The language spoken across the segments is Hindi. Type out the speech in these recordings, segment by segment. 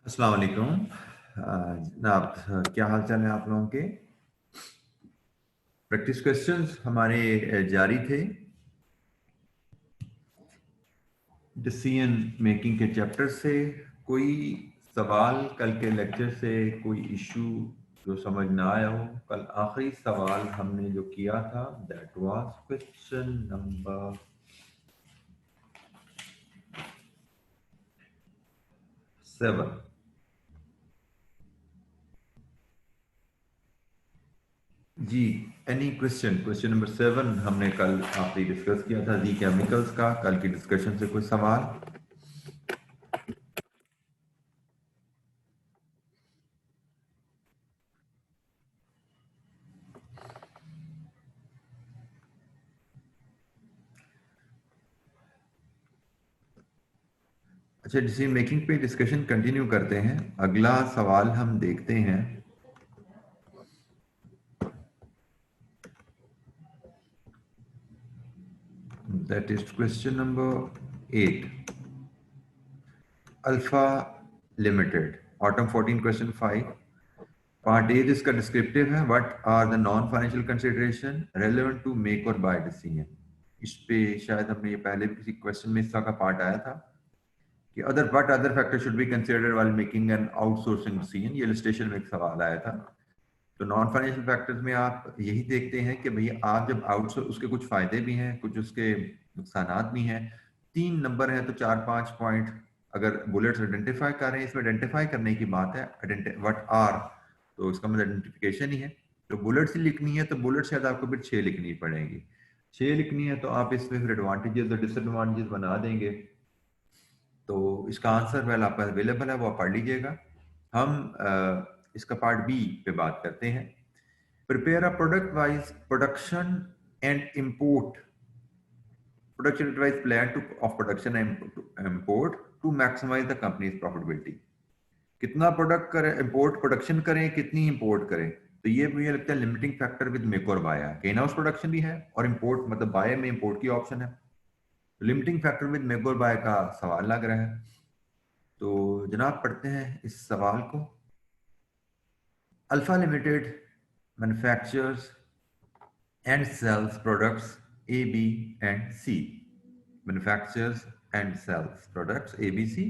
अस्सलाम वालेकुम। जनाब, क्या हाल चाल है आप लोगों के। प्रैक्टिस क्वेश्चंस हमारे जारी थे डिसीजन मेकिंग के चैप्टर से। कोई सवाल कल के लेक्चर से, कोई इशू जो समझ ना आया हो। कल आखिरी सवाल हमने जो किया था दैट वाज क्वेश्चन नंबर 7। जी, एनी क्वेश्चन नंबर 7 हमने कल आपसे डिस्कस किया था जी केमिकल्स का। कल की डिस्कशन से कोई सवाल? अच्छा, डिसीजन मेकिंग पे डिस्कशन कंटिन्यू करते हैं। अगला सवाल हम देखते हैं। That is question number 8। Alpha limited, autumn 14 question 5। Part A जिसका डिस्क्रिप्टिव है, what are the non financial consideration relevant to make or buy decision. इस पे शायद हमने ये पहले भी किसी क्वेश्चन में इसका का पार्ट आया था कि other factor should be considered while making an outsourcing decision. ये इलस्ट्रेशन में एक सवाल आया था। तो नॉन फाइनेंशियल फैक्टर्स में आप यही देखते हैं कि भैया आप जब आउटसोर्स, उसके कुछ फायदे भी हैं, कुछ उसके नुकसानात भी हैं। 3 नंबर हैं तो 4-5 पॉइंट अगर बुलेट्स आइडेंटिफाई कर रहे हैं, इसमें आइडेंटिफाई करने की बात है। व्हाट आर, तो इसका मतलब आइडेंटिफिकेशन ही है। तो बुलेट्स ही लिखनी है तो बुलेट शायद आपको फिर 6 लिखनी पड़ेगी। 6 लिखनी है तो आप इसमें फिर एडवांटेजेस और डिसएडवांटेजेस बना देंगे। तो इसका आंसर वेल आपका अवेलेबल है, वो आप पढ़ लीजिएगा। हम इसका पार्ट बी पे बात करते हैं। Prepare a product wise production and import production advice plan to of production and import to maximize the company's profitability। कितना प्रोडक्ट करें, इंपोर्ट प्रोडक्शन करें, कितनी इंपोर्ट करें। तो ये मुझे लगता है limiting factor with make or bye है। इन हाउस प्रोडक्शन भी है और इंपोर्ट मतलब बाय में इंपोर्ट की ऑप्शन है। Limiting factor with make or bye का सवाल लग रहा है। तो जनाब पढ़ते हैं इस सवाल को। Alpha limited manufactures and sells products A, B, and C. Manufactures and sells products A, B, C.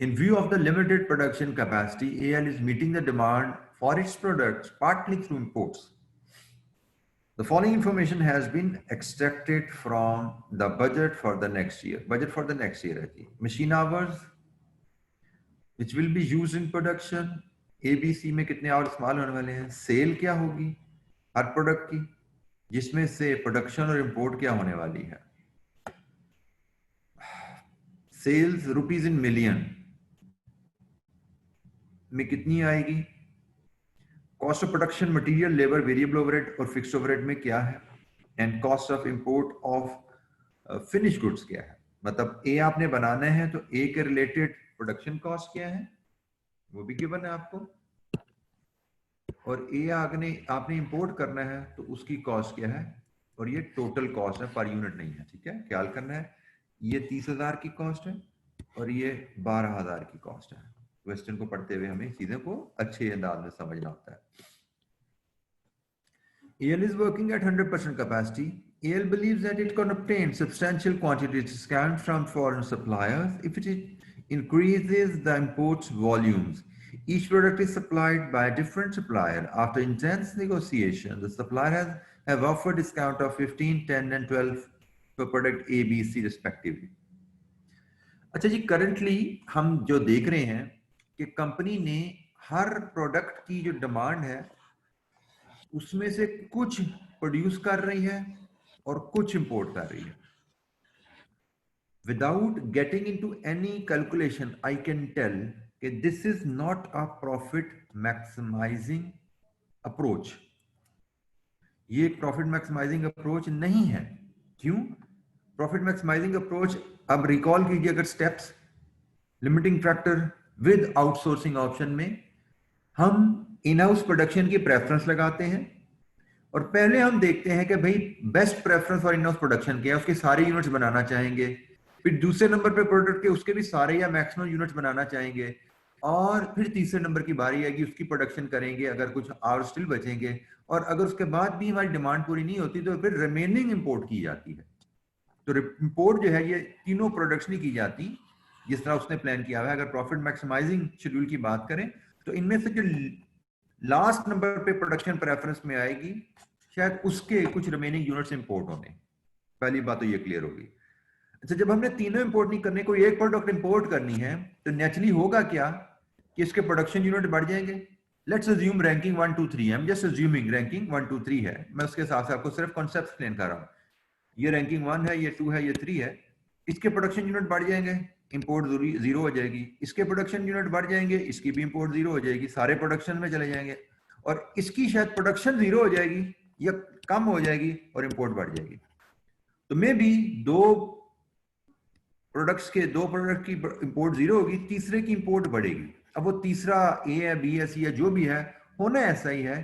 In view of the limited production capacity, AL is meeting the demand for its products partly through imports. The following information has been extracted from the budget for the next year. Budget for the next year है जी। Machine hours which will be used in production, ABC में कितने आवर इस्तेमाल होने वाले हैं। सेल क्या होगी हर प्रोडक्ट की, जिसमें से प्रोडक्शन और इंपोर्ट क्या होने वाली है। सेल्स रुपीज इन मिलियन में कितनी आएगी। Cost of production material labour variable overhead और फिक्स्ड ओवरहेड में क्या है। And cost of import of finish goods क्या है। मतलब ए आपने बनाना है तो ए के रिलेटेड प्रोडक्शन कॉस्ट क्या है, वो भी गिवन है आपको। और ए आपने इंपोर्ट करना है तो उसकी कॉस्ट क्या है। और ये टोटल कॉस्ट है, पर यूनिट नहीं है, ठीक है, ख्याल करना है। ये 30,000 की कॉस्ट है और ये 12,000 की कॉस्ट है। क्वेश्चन को पढ़ते हुए हमें चीजों को अच्छे अंदाज में समझना होता है। AL is working at 100% capacity. AL believes that it can obtain substantial quantities discount from foreign suppliers if it increases the imports volumes. Each product is supplied by a different supplier. After intense negotiation, the supplier have offered discount of 15, 10 and 12 for product A, B, C respectively. अच्छा जी, करंटली हम जो देख रहे हैं कि कंपनी ने हर प्रोडक्ट की जो डिमांड है उसमें से कुछ प्रोड्यूस कर रही है और कुछ इंपोर्ट कर रही है। Without getting into any calculation I can tell कि this is not a profit maximising approach. ये प्रॉफिट मैक्सिमाइजिंग अप्रोच नहीं है। क्यों प्रॉफिट मैक्सिमाइजिंग अप्रोच? अब रिकॉल कीजिए अगर steps. Limiting factor with outsourcing option में हम इन हाउस प्रोडक्शन की प्रेफरेंस लगाते हैं और पहले हम देखते हैं कि भाई best preference for in house production क्या है, उसके सारे यूनिट्स बनाना चाहेंगे। फिर दूसरे नंबर पे प्रोडक्ट के उसके भी सारे या मैक्सिमम यूनिट्स बनाना चाहेंगे। और फिर तीसरे नंबर की बारी आएगी, उसकी प्रोडक्शन करेंगे अगर कुछ और स्टिल बचेंगे, और अगर उसके बाद भी हमारी डिमांड पूरी नहीं होती तो फिर रिमेनिंग इंपोर्ट की जाती है। तो इंपोर्ट जो है ये तीनों प्रोडक्ट्स नहीं की जाती जिस तरह उसने प्लान किया हुआ है। अगर प्रॉफिट मैक्सिमाइजिंग शेड्यूल की बात करें तो इनमें से जो लास्ट नंबर पे प्रोडक्शन प्रेफरेंस में आएगी शायद उसके कुछ रिमेनिंग यूनिट्स इंपोर्ट होने। पहली बात तो ये क्लियर होगी। अच्छा, जब हमने तीनों इंपोर्ट नहीं करने, कोई एक प्रोडक्ट इंपोर्ट करनी है तो नेचुरली होगा क्या कि इसके प्रोडक्शन यूनिट बढ़ जाएंगे। Let's assume ranking 1 2 3, I am just assuming ranking 1 2 3 है, मैं उसके हिसाब से आपको सिर्फ कॉन्सेप्ट एक्सप्लेन कर रहा हूं। ये रैंकिंग 1 है, ये 2 है, ये 3 है। इसके प्रोडक्शन यूनिट बढ़ जाएंगे, इंपोर्ट जीरो हो जाएगी। इसके प्रोडक्शन यूनिट बढ़ जाएंगे, इसकी भी इंपोर्ट जीरो हो जाएगी, सारे प्रोडक्शन में चले जाएंगे। और इसकी शायद प्रोडक्शन जीरो हो जाएगी या कम हो जाएगी और इंपोर्ट बढ़ जाएगी। तो मे बी दो प्रोडक्ट्स की इंपोर्ट जीरो होगी, तीसरे की इंपोर्ट बढ़ेगी। अब वो तीसरा ए है, बी है, सी है, जो भी है, होना ऐसा ही है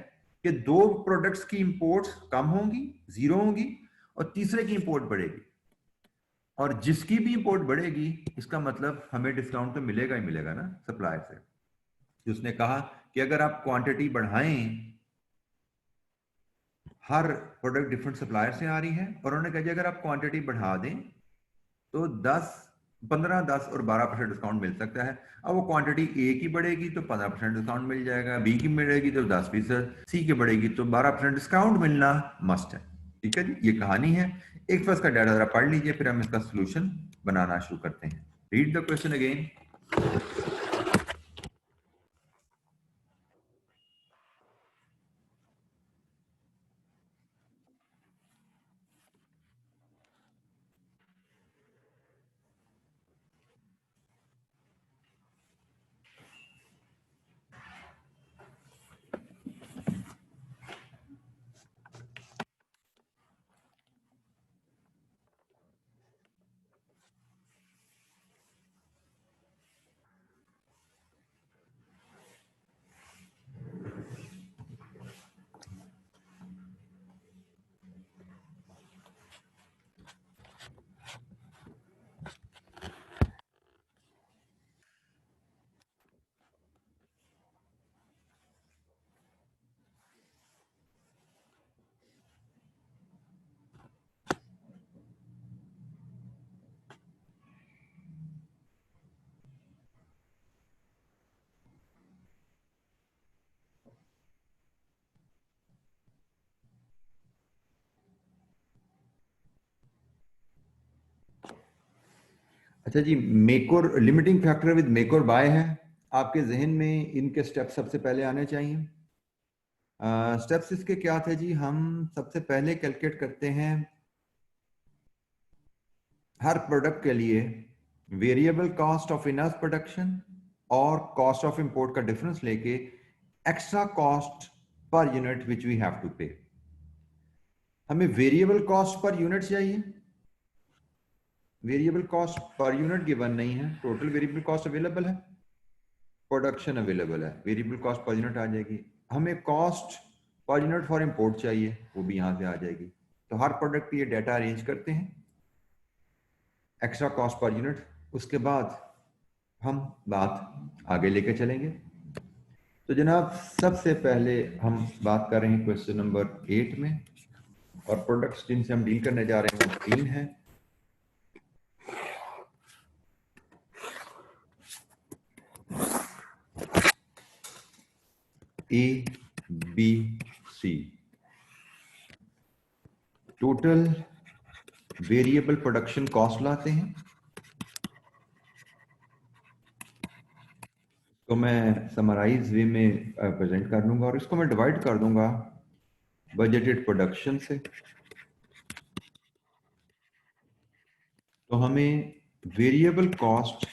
कि दो प्रोडक्ट्स की इंपोर्ट्स कम होंगी, जीरो होंगी, और तीसरे की इंपोर्ट बढ़ेगी। और जिसकी भी इंपोर्ट बढ़ेगी इसका मतलब हमें डिस्काउंट तो मिलेगा ही मिलेगा ना सप्लायर से। उसने कहा कि अगर आप क्वांटिटी बढ़ाएं, हर प्रोडक्ट डिफरेंट सप्लायर से आ रही है, और उन्होंने कहा अगर आप क्वांटिटी बढ़ा दें तो 10 15 10 और 12% डिस्काउंट मिल सकता है। अब वो क्वांटिटी ए की बढ़ेगी तो 15% डिस्काउंट मिल जाएगा, बी की बढ़ेगी तो 10%, सी की बढ़ेगी तो 12% डिस्काउंट मिलना मस्ट है। ठीक है जी, ये कहानी है। एक फर्स्ट का डाटा जरा पढ़ लीजिए, फिर हम इसका सोल्यूशन बनाना शुरू करते हैं। Read the question again. अच्छा जी, मेक और limiting factor with make or bye है आपके जहन में, इनके स्टेप सबसे पहले आने चाहिए। स्टेप्स इसके क्या थे जी? हम सबसे पहले कैलकुलेट करते हैं हर प्रोडक्ट के लिए variable cost of enough production और कॉस्ट ऑफ इंपोर्ट का डिफरेंस लेके extra cost per unit which we have to pay. हमें वेरिएबल कॉस्ट पर यूनिट चाहिए। Variable cost per unit given नहीं है, टोटल वेरिएबल कॉस्ट अवेलेबल है, प्रोडक्शन अवेलेबल है, वेरिएबल कॉस्ट पर यूनिट आ जाएगी। हमें cost per unit for import चाहिए, वो भी यहां से आ जाएगी। तो हर प्रोडक्ट पे ये डाटा अरेंज करते हैं, एक्स्ट्रा कॉस्ट पर यूनिट। उसके बाद हम बात आगे लेके चलेंगे। तो जनाब सबसे पहले हम बात कर रहे हैं क्वेश्चन नंबर 8 में, और प्रोडक्ट्स जिनसे हम डील करने जा रहे हैं वो 3 हैं। A B C. Total variable production cost लाते हैं। तो मैं समराइज वे में प्रेजेंट कर दूंगा, और इसको मैं डिवाइड कर दूंगा बजटेड प्रोडक्शन से। तो हमें वेरिएबल कॉस्ट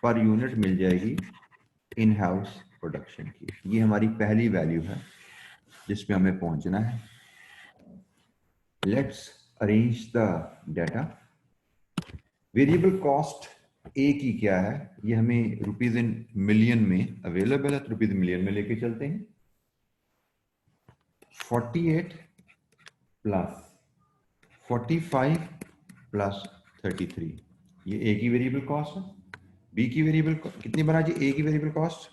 पर यूनिट मिल जाएगी इन हाउस प्रोडक्शन की। ये हमारी पहली वैल्यू है जिसमें हमें पहुंचना है। Let's arrange the data. Variable cost A की क्या है, ये हमें रुपीज इन मिलियन में अवेलेबल है, तो रुपीज मिलियन में लेके चलते हैं। 48 प्लस 45 प्लस 33, ये ए की वेरिएबल कॉस्ट है। बी की वेरिएबल कितनी बना जी, ए की variable cost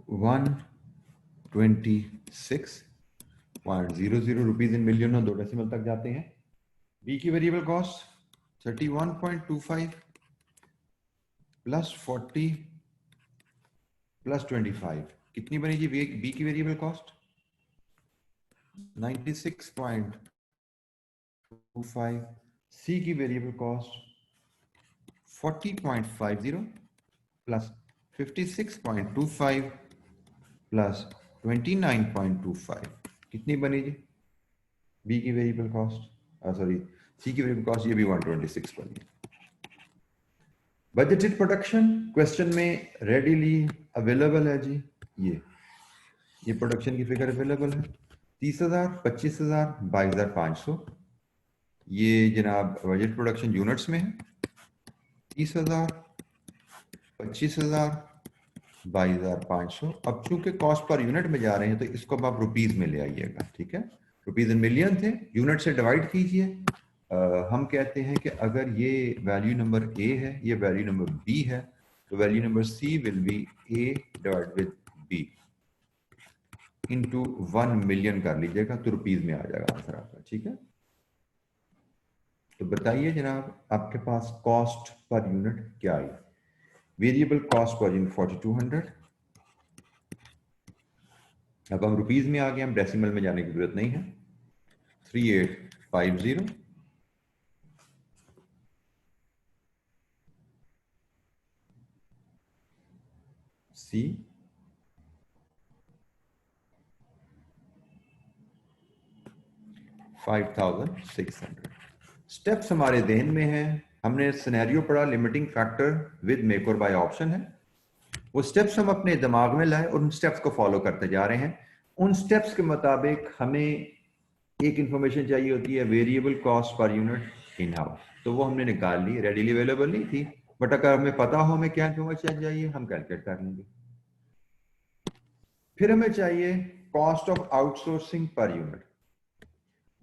126.00 rupees in million और 2 डेसिमल तक जाते हैं। बी की वेरिएबल कॉस्ट 31.25 प्लस 40 प्लस 25 कितनी बनी जी बी की वेरिएबल कॉस्ट 96.25। सी की वेरिएबल कॉस्ट 40.50 प्लस 56.25 प्लस 29.25 कितनी बनी जी बी की वेरिएबल कॉस्ट, सॉरी सी की वेरिएबल कॉस्ट, ये भी 126 बनी। बजटेड प्रोडक्शन क्वेश्चन में रेडीली अवेलेबल है जी, ये प्रोडक्शन की फिगर अवेलेबल है 30,000, 25,000, 22,500। ये जनाब बजट प्रोडक्शन यूनिट्स में है 30,000, 25,000, 22,500। अब चूंकि कॉस्ट पर यूनिट में जा रहे हैं तो इसको अब आप रुपीज में ले आइएगा, ठीक है। रुपीज इन मिलियन थे, यूनिट से डिवाइड कीजिए। हम कहते हैं कि अगर ये वैल्यू नंबर ए है, ये वैल्यू नंबर बी है, तो value number C will be A divide with B into 1 million कर लीजिएगा तो रुपीज में आ जाएगा आंसर आपका, ठीक है। तो बताइए जनाब आपके पास कॉस्ट पर यूनिट क्या आई। Variable cost per unit 4200। अब हम रुपीज में आ गए, हम डेसिमल में जाने की जरूरत नहीं है। 3850 सी 5600। स्टेप्स हमारे देन में है, हमने सिनेरियो पढ़ा limiting factor with make or by option है। वो स्टेप्स हम अपने दिमाग में लाए और उन स्टेप्स को फॉलो करते जा रहे हैं। उन स्टेप्स के मुताबिक हमें एक इंफॉर्मेशन चाहिए होती है variable cost per unit in house, तो वो हमने निकाल ली, रेडीली अवेलेबल नहीं थी, बट अगर हमें पता हो हमें क्या इंफॉर्मेशन चाहिए हम कैलकुलेट कर लेंगे। फिर हमें चाहिए cost of outsourcing per unit,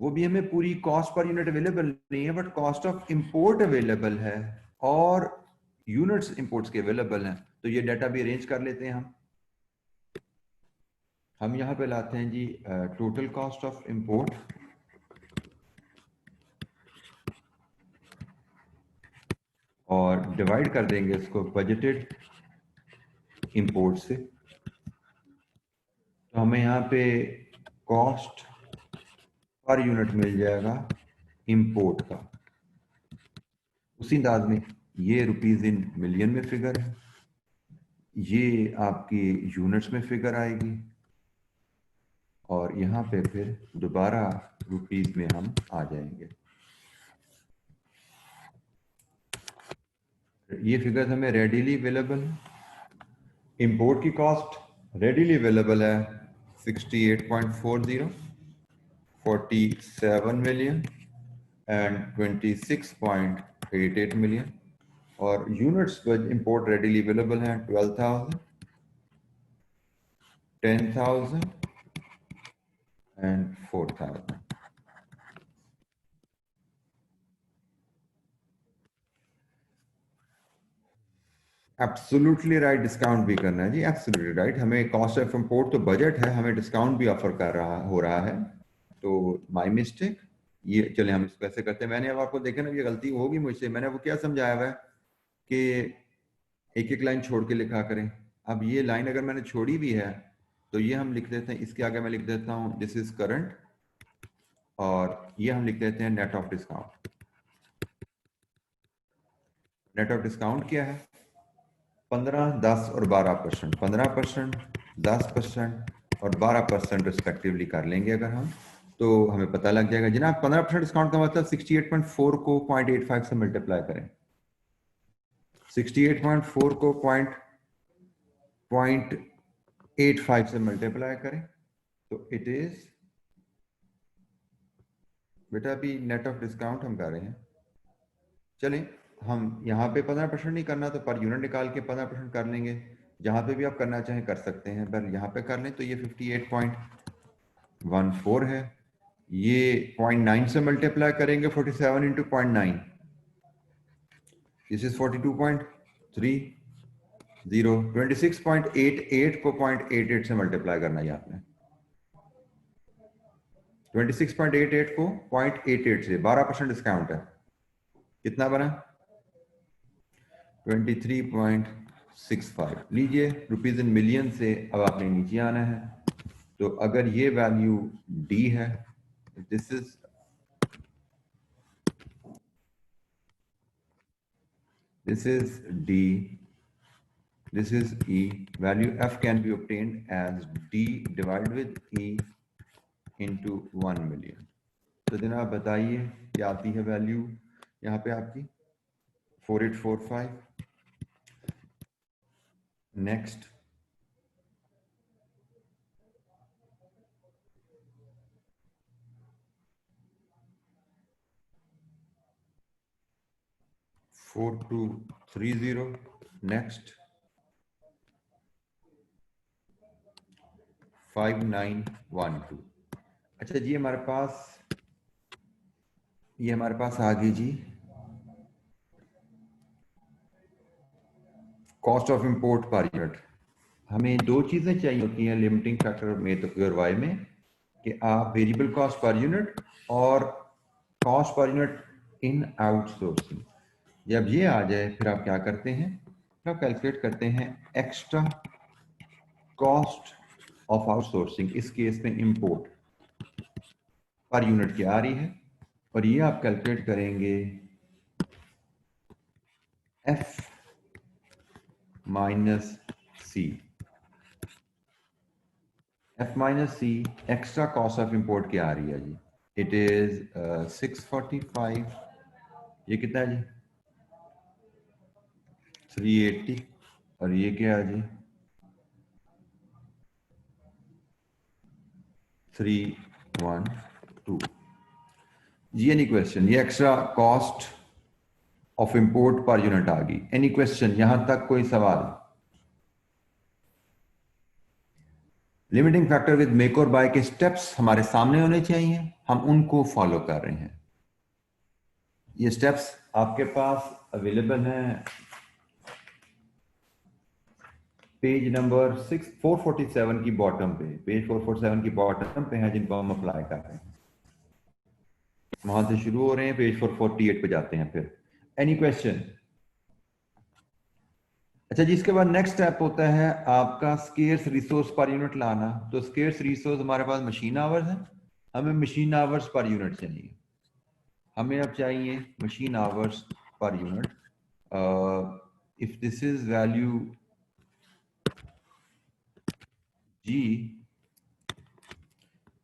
वो भी हमें पूरी कॉस्ट पर यूनिट अवेलेबल नहीं है but cost of import available है और यूनिट्स इंपोर्ट्स के अवेलेबल हैं, तो ये डाटा भी अरेंज कर लेते हैं हम यहां पे लाते हैं जी टोटल कॉस्ट ऑफ इंपोर्ट और डिवाइड कर देंगे इसको बजटेड इंपोर्ट से, तो हमें यहाँ पे कॉस्ट पर यूनिट मिल जाएगा इंपोर्ट का। उसी अंदाज में ये रुपीज इन मिलियन में फिगर है, ये आपकी यूनिट्स में फिगर आएगी और यहाँ पे फिर दोबारा रुपीज में हम आ जाएंगे। ये फिगर हमें रेडीली अवेलेबल है। इंपोर्ट की कॉस्ट रेडीली अवेलेबल है 68.40, 47 मिलियन एंड 26.88 मिलियन, और यूनिट्स पर इंपोर्ट रेडीली अवेलेबल हैं 12,000, 10,000 एंड 4,000। एब्सोल्युटली राइट, डिस्काउंट भी करना है जी, एब्सोल्युटली राइट। हमें कॉस्ट ऑफ इंपोर्ट तो बजट है, हमें डिस्काउंट भी ऑफर कर रहा हो रहा है, तो माय मिस्टेक। ये चले हम इसको कैसे करते हैं, मैंने अब आपको देखा ना ये गलती होगी मुझसे, मैंने वो क्या समझाया हुआ है कि एक एक लाइन छोड़ के लिखा करें। अब ये लाइन अगर मैंने छोड़ी भी है तो ये हम लिख देते हैं, इसके आगे मैं लिख देता हूं दिस इज करंट, और ये हम लिख देते हैं net of discount. Net of discount क्या है 15, 10 और 12%, 15%, 10% और 12% रिस्पेक्टिवली कर लेंगे अगर हम, तो हमें पता लग जाएगा जनाब 15% डिस्काउंट का मतलब 68.4 को 0.85 से मल्टीप्लाई करें, 68.4 को 0.85 से मल्टीप्लाई करें तो इट इज, बेटा अभी नेट ऑफ डिस्काउंट हम कर रहे हैं, चलें हम यहाँ पे 15% नहीं करना तो पर यूनिट निकाल के 15% कर लेंगे, जहां पे भी आप करना चाहें कर सकते हैं, पर यहाँ पे कर लें तो ये 58.4 14 है, ये 0.9 से मल्टीप्लाई करेंगे 47 इंटू 0.9, दिस इज 42.30, 26.88 को 0.88 से मल्टीप्लाई करना है आपने, 26.88 को 0.88 से 12% डिस्काउंट है, कितना बना 23.65। लीजिए रुपीज इन मिलियन से अब आपने नीचे आना है, तो अगर ये वैल्यू डी है, this is D, this is E. Value F can be obtained as D divided with E into 1 million. तो जनाब बताइए क्या आती है वैल्यू यहाँ पे आपकी 4845। Next, four two 30। नेक्स्ट 5912। अच्छा जी, हमारे पास आ गई जी cost of import per unit. हमें दो चीजें चाहिए होती हैं लिमिटिंग फैक्टर में तो वाई में, कि आप वेरिएबल कॉस्ट पर यूनिट और cost per unit in outsourcing. जब ये आ जाए फिर आप क्या करते हैं, फिर आप कैलकुलेट करते हैं एक्स्ट्रा कॉस्ट ऑफ आउटसोर्सिंग, इस केस में इंपोर्ट पर यूनिट क्या आ रही है, और ये आप कैलकुलेट करेंगे F minus C. F minus C extra cost of import क्या आ रही है जी, इट इज 645, ये कितना है जी 380, और ये क्या है जी 312 जी। एनी क्वेश्चन, ये extra cost of import per unit आ गई। एनी क्वेश्चन, यहां तक कोई सवाल? Limiting factor with make or buy के स्टेप्स हमारे सामने होने चाहिए, हम उनको फॉलो कर रहे हैं। ये स्टेप्स आपके पास अवेलेबल हैं पेज नंबर 447 की बॉटम पे, पेज 447 की बॉटम पे है, जिनको हम अप्लाई कर रहे हैं। वहां से शुरू हो रहे हैं, पेज 448 पे जाते हैं फिर। Any question? अच्छा जी, इसके बाद नेक्स्ट स्टेप होता है आपका स्केर्स रिसोर्स पर यूनिट लाना। तो स्केर्स रिसोर्स हमारे पास मशीन आवर्स है, हमें मशीन आवर्स पर यूनिट चाहिए। हमें अब चाहिए machine hours per unit. If this is value G,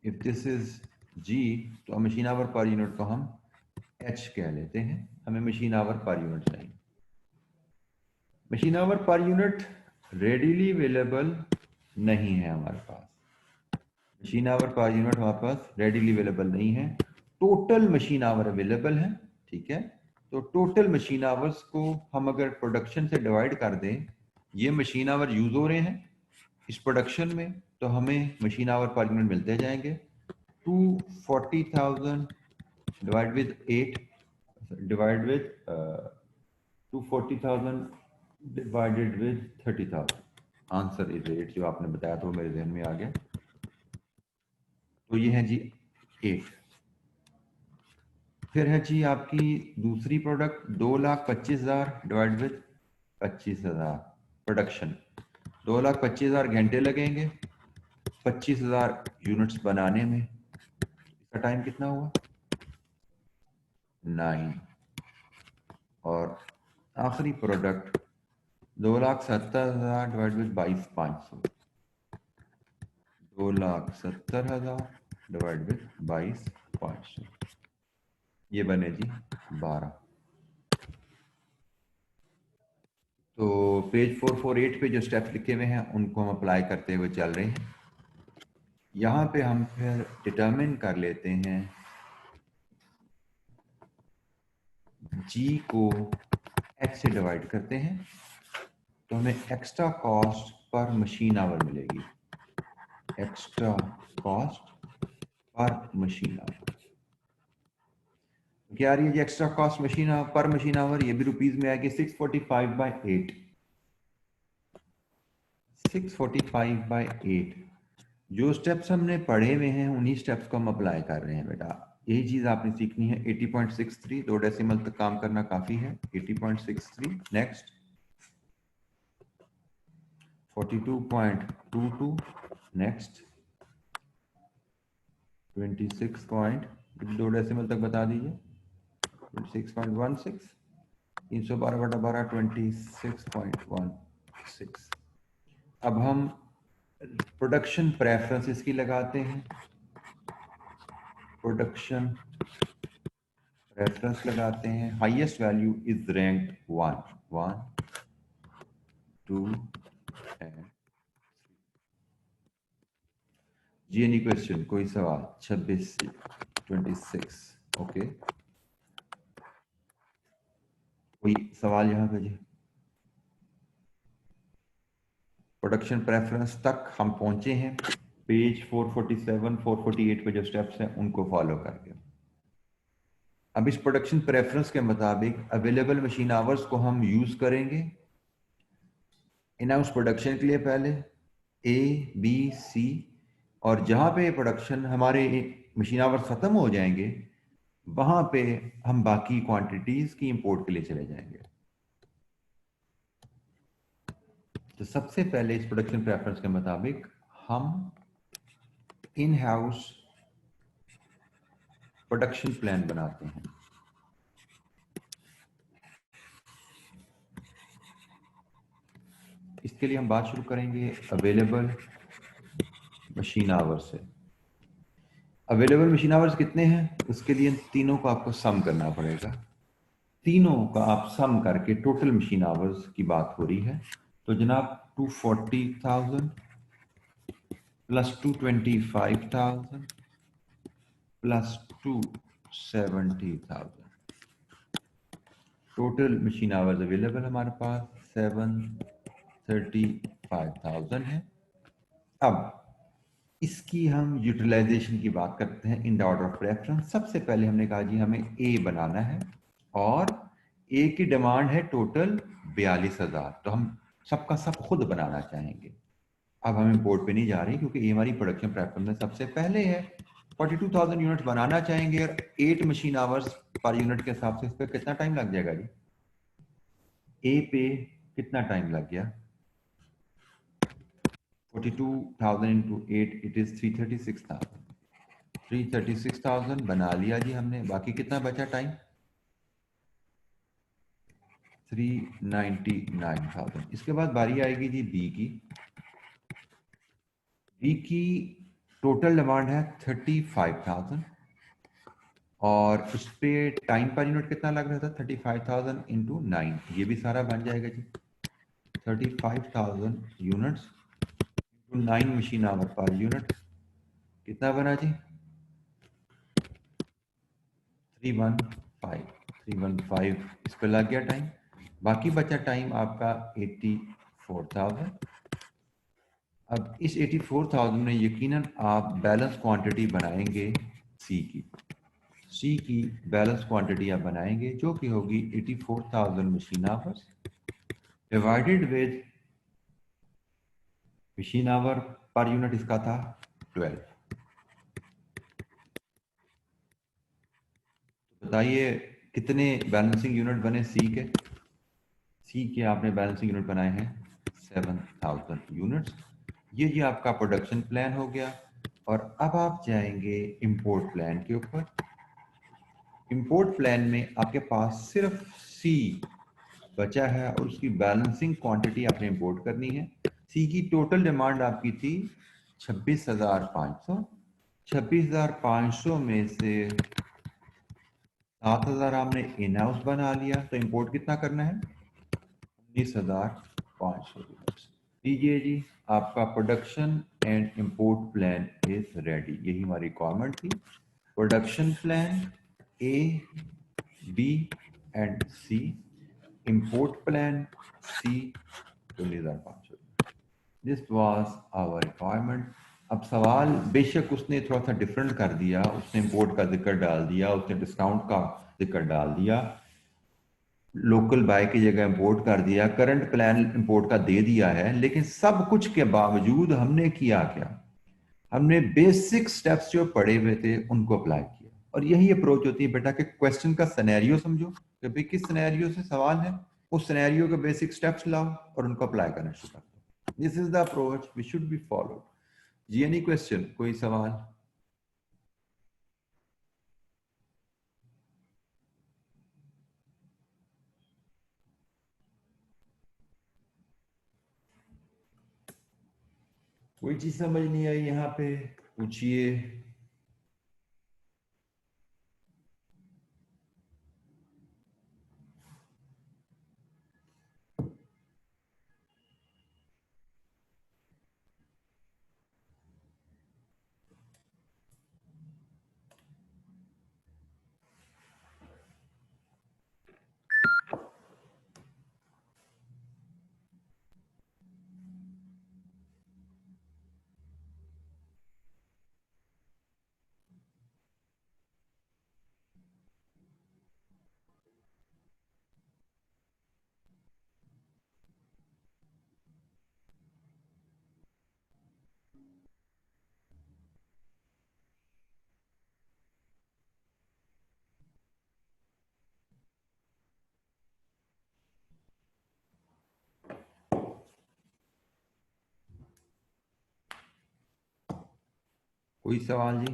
if this is G, तो मशीन आवर पर यूनिट को हम H कह लेते हैं। हमें मशीन आवर पर यूनिट चाहिए। Machine hour per unit readily available नहीं है हमारे पास, मशीन आवर पर यूनिट हमारे पास रेडीली अवेलेबल नहीं है। टोटल मशीन आवर अवेलेबल है, ठीक है। तो टोटल मशीन आवर्स को हम अगर प्रोडक्शन से डिवाइड कर दें, ये मशीन आवर यूज हो रहे हैं इस प्रोडक्शन में, तो हमें मशीन आवर पर यूनिट मिलते जाएंगे। 240,000 divide with 8 divide with 240,000 divided with 30,000, answer is 8। जो आपने बताया तो मेरे जहन में आ गया। तो ये है जी 8। फिर है जी आपकी दूसरी प्रोडक्ट 2,25,000 डिवाइड विद 25,000 प्रोडक्शन। 2,25,000 घंटे लगेंगे 25,000 यूनिट्स बनाने में। इसका टाइम कितना हुआ 9। और आखिरी product 2,70,000 divide with 22,500, 2,70,000 divide with 22,500, ये बने जी 12। तो पेज 448 पे जो स्टेप्स लिखे हुए हैं उनको हम अप्लाई करते हुए चल रहे हैं। यहाँ पे हम फिर डिटरमिन कर लेते हैं G को H से डिवाइड करते हैं, तो हमें extra cost per machine hour मिलेगी। Extra cost per machine hour. क्या आ रही है जी extra cost machine per machine hour, ये भी रुपीज में आएगी 645/8। 645/8। जो स्टेप्स हमने पढ़े हुए हैं उन्हीं स्टेप्स को हम अप्लाई कर रहे हैं बेटा। यही चीज आपने सीखनी है। 80.63, 2 डेसिमल तक काम करना काफी है। 80.63। नेक्स्ट 42.22। नेक्स्ट 26 पॉइंट, 2 डेसिमल तक बता दीजिए। 26.16। 312/12 26.16। अब हम प्रोडक्शन प्रेफरेंस की लगाते हैं। प्रोडक्शन रेफरेंस लगाते हैं। Highest value is rank 1, 2 and G. Any question, कोई सवाल? 26 26। ओके, कोई सवाल यहाँ पे जी? प्रोडक्शन प्रेफरेंस तक हम पहुंचे हैं। पेज 447 448 पे जो स्टेप्स हैं उनको फॉलो करके अब इस प्रोडक्शन प्रेफरेंस के मुताबिक अवेलेबल मशीन आवर्स को हम यूज करेंगे इन हाउस प्रोडक्शन के लिए। पहले ए बी सी, और जहां पे प्रोडक्शन हमारे मशीन आवर्स खत्म हो जाएंगे वहां पे हम बाकी क्वांटिटीज की इंपोर्ट के लिए चले जाएंगे। तो सबसे पहले इस प्रोडक्शन प्रेफरेंस के मुताबिक हम इन हाउस प्रोडक्शन प्लान बनाते हैं। इसके लिए हम बात शुरू करेंगे अवेलेबल मशीन आवर्स से। अवेलेबल मशीन आवर्स कितने हैं उसके लिए तीनों को आपको सम करना पड़ेगा। तीनों का आप सम करके टोटल मशीन आवर्स की बात हो रही है। तो जनाब 240,000 plus 225,000 plus 270,000, total machine hours available हमारे पास 735,000 है। अब इसकी हम यूटिलाइजेशन की बात करते हैं इन द ऑर्डर ऑफ प्रेफरेंस। सबसे पहले हमने कहा जी हमें ए बनाना है और ए की डिमांड है टोटल 42,000, तो हम सबका सब खुद बनाना चाहेंगे। अब हम इम्पोर्ट पे नहीं जा रहे क्योंकि ये हमारी प्रोडक्शन प्रेफरेंस में सबसे पहले है। 42,000 यूनिट बनाना चाहेंगे और 8 मशीन आवर्स पर यूनिट के हिसाब से इस पर कितना टाइम लग जाएगा जी? ए पे कितना टाइम लग गया? 42,000 इंटू 8 इट इज 336,000। 336,000 बना लिया जी हमने। बाकी कितना बचा टाइम? 399,000। इसके बाद बारी आएगी जी बी की। बी की टोटल डिमांड है 35,000 और उस पर टाइम पर यूनिट कितना लग रहा था? 35,000 इंटू 9, ये भी सारा बन जाएगा जी। 35,000 units into 9 machine hour per unit, कितना बना जी? 315। इस पर लग गया टाइम। बाकी बचा टाइम आपका 84,000। अब इस 84,000 में यकीनन आप बैलेंस क्वांटिटी बनाएंगे सी की। सी की बैलेंस क्वांटिटी आप बनाएंगे जो कि होगी 84,000 machine hours divided with machine hour per unit इसका था 12। बताइए कितने बैलेंसिंग यूनिट बने सी के? सी के आपने बैलेंसिंग यूनिट बनाए हैं 7,000 यूनिट्स। ये जी आपका प्रोडक्शन प्लान हो गया। और अब आप जाएंगे इंपोर्ट प्लान के ऊपर। इंपोर्ट प्लान में आपके पास सिर्फ सी बचा है और उसकी बैलेंसिंग क्वांटिटी आपने इंपोर्ट करनी है। सी की टोटल डिमांड आपकी थी 26,500। 26,500 में से 7,000 हमने इन हाउस बना लिया, तो इंपोर्ट कितना करना है? 19,500 यूनिट्स। लीजिए जी आपका production and import plan is ready. यही हमारी रिक्वायरमेंट थी। Production plan A B and C, import plan C 20,500। This was our requirement. अब सवाल बेशक उसने थोड़ा सा डिफरेंट कर दिया, उसने इंपोर्ट का जिक्र डाल दिया, उसने डिस्काउंट का जिक्र डाल दिया, लोकल बाय की जगह इंपोर्ट कर दिया, करंट प्लान इंपोर्ट का दे दिया है, लेकिन सब कुछ के बावजूद हमने किया क्या? हमने बेसिक स्टेप्स जो पढ़े हुए थे उनको अप्लाई किया। और यही अप्रोच होती है बेटा कि क्वेश्चन का सिनेरियो समझो कि भाई किस सिनेरियो से सवाल है, उस सिनेरियो के बेसिक स्टेप्स लाओ और उनको अप्लाई करना शुरू कर दो। This is the approach we should be follow. जी एनी क्वेश्चन, कोई सवाल? कोई चीज समझ नहीं आई यहाँ पे, पूछिए। कोई सवाल जी?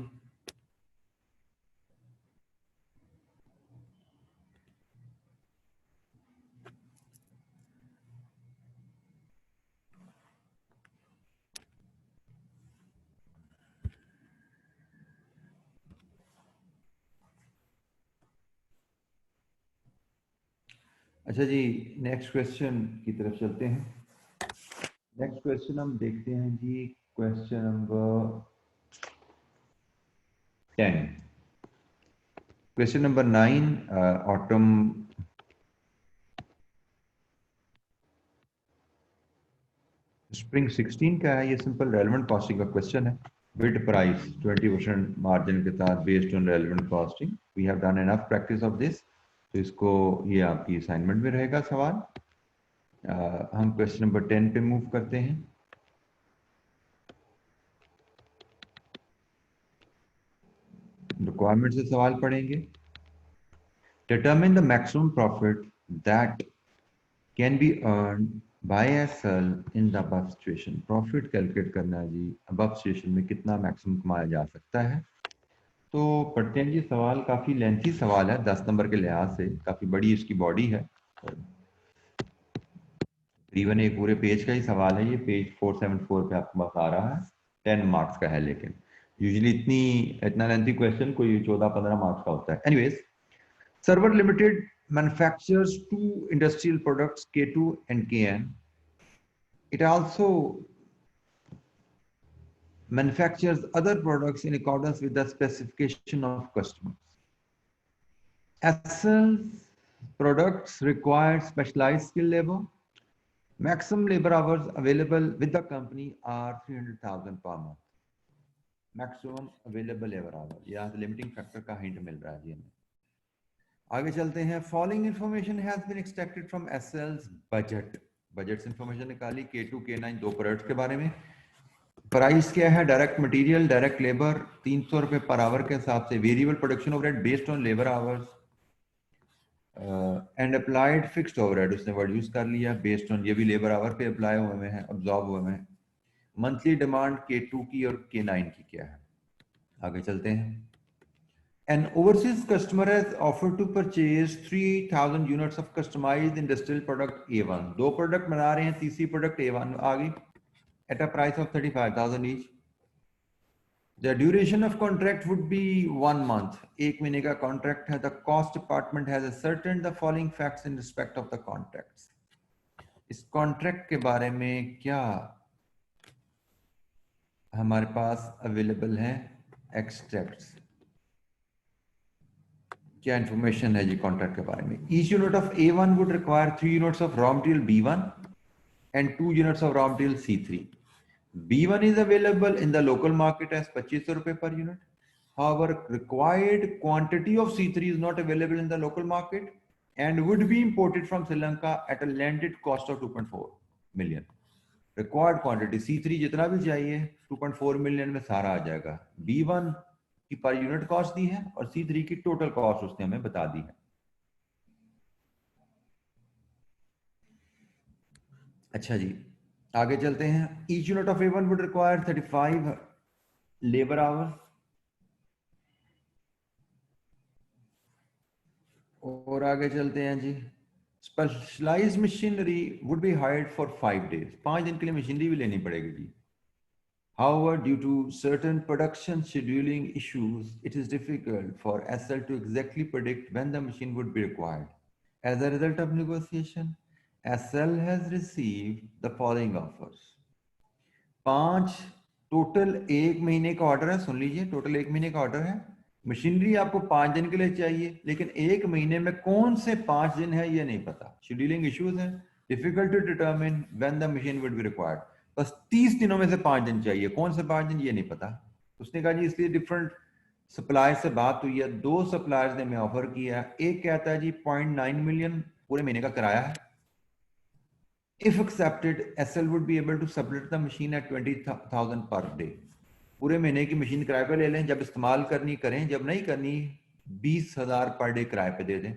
अच्छा जी, नेक्स्ट क्वेश्चन की तरफ चलते हैं। नेक्स्ट क्वेश्चन हम देखते हैं जी, question number 10। Question number 9, autumn spring 16 का है। ये सिंपल रेलेवेंट कॉस्टिंग का क्वेश्चन है। बिड प्राइस 20% मार्जिन के साथ based on relevant costing. We have done enough practice of this, तो इसको ये आपकी असाइनमेंट में रहेगा सवाल। हम क्वेश्चन नंबर 10 पे मूव करते हैं। रिक्वायरमेंट से सवाल पढ़ेंगे। Determine the maximum profit that can be earn by SL in the above situation. Profit calculate करना है जी, अबव सिचुएशन में कितना मैक्सिमम कमाया जा सकता है। तो पढ़ते हैं जी, सवाल काफी लेंथी सवाल है, 10 नंबर के लिहाज से काफी बड़ी इसकी बॉडी है। तकरीबन एक पूरे पेज का ही सवाल है ये, पेज 474 पे आपको पास आ रहा है। 10 मार्क्स का है, लेकिन यूजुअली इतना लेंथी क्वेश्चन कोई 14-15 मार्क्स का होता है। Anyways, Server Limited manufactures two industrial products K2 and KN. It also manufactures other products in accordance with the specification of customers. SL's products require specialized skill labor. Maximum labor hours available with the company are 300,000 per month. Maximum available labor hour, यहाँ से लिमिटिंग फैक्टर का हिंट मिल रहा है जी हमें। आगे चलते हैं। Following information has been extracted from SL's budget. Budget से इंफॉर्मेशन निकाली K2 K9 दो प्रोडक्ट्स के बारे में। प्राइस क्या है? डायरेक्ट मटेरियल, डायरेक्ट लेबर 300 रुपए पर आवर के हिसाब से, variable production overhead based on labour hours and applied fixed overhead, उसने वर्ड यूज कर लिया बेस्ड ऑन, ये भी लेबर आवर पे अप्लाई हुए हैं, अब्जॉर्ब हुए हैं। मंथली डिमांड K2 की और K9 की क्या है? आगे चलते हैं। An overseas customer has offered to purchase 3,000 units of customized industrial product A1. दो प्रोडक्ट बना रहे हैं, तीसरी प्रोडक्ट A1 आ गई at a price of 35,000 each. The duration of contract would be 1 month. एक महीने का कॉन्ट्रैक्ट है। The cost department has ascertained the following facts in respect of the contracts. इस कॉन्ट्रैक्ट के बारे में क्या हमारे पास अवेलेबल है? एक्सट्रैक्ट्स, क्या इंफॉर्मेशन है जी कॉन्ट्रैक्ट के बारे में? Each unit of A1 would require 3 units of raw material B1 and 2 units of raw material C3. B1 is available in the local market as 2500 रुपए per unit. However, required quantity of C3 is not available in the local market and would be imported from Sri Lanka at a landed cost of 2.4 million. Required quantity C3 जितना भी चाहिए 2.4 million में सारा आ जाएगा. B1 की पर यूनिट कॉस्ट दी है और C3 की टोटल कॉस्ट उसने हमें बता दी है. अच्छा जी, आगे चलते हैं. Each unit of A1 would require 35 labor hours. और आगे चलते हैं जी. Specialised machinery would be hired for 5 days. 5 दिन के लिए मशीनरी भी लेनी पड़ेगी जी. However, due to certain production scheduling issues, it is difficult for SL to exactly predict when the machine would be required. As a result of negotiation, SL has received the following offers. 5 total 1 महीने का ऑर्डर है. सुन लीजिए, टोटल 1 महीने का ऑर्डर है. मशीनरी आपको 5 दिन के लिए चाहिए, लेकिन 1 महीने में कौन से 5 दिन है ये नहीं पता. शेड्यूलिंग इश्यूज हैं. Difficult to determine when the machine would be required. बस 30 दिनों में से 5 दिन चाहिए. कौन से 5 दिन ये नहीं पता. उसने कहा जी इसलिए डिफरेंट सप्लायर से बात हुई है. 2 सप्लायर्स ने हमें ऑफर किया. एक कहता है जी 0.9 मिलियन पूरे महीने का किराया है. If accepted, SL would be able to sublet the machine at 20,000 per day. पूरे महीने की मशीन किराए पे ले लें. जब इस्तेमाल करनी करें, जब नहीं करनी 20,000 पर डे किराए पे दे दें.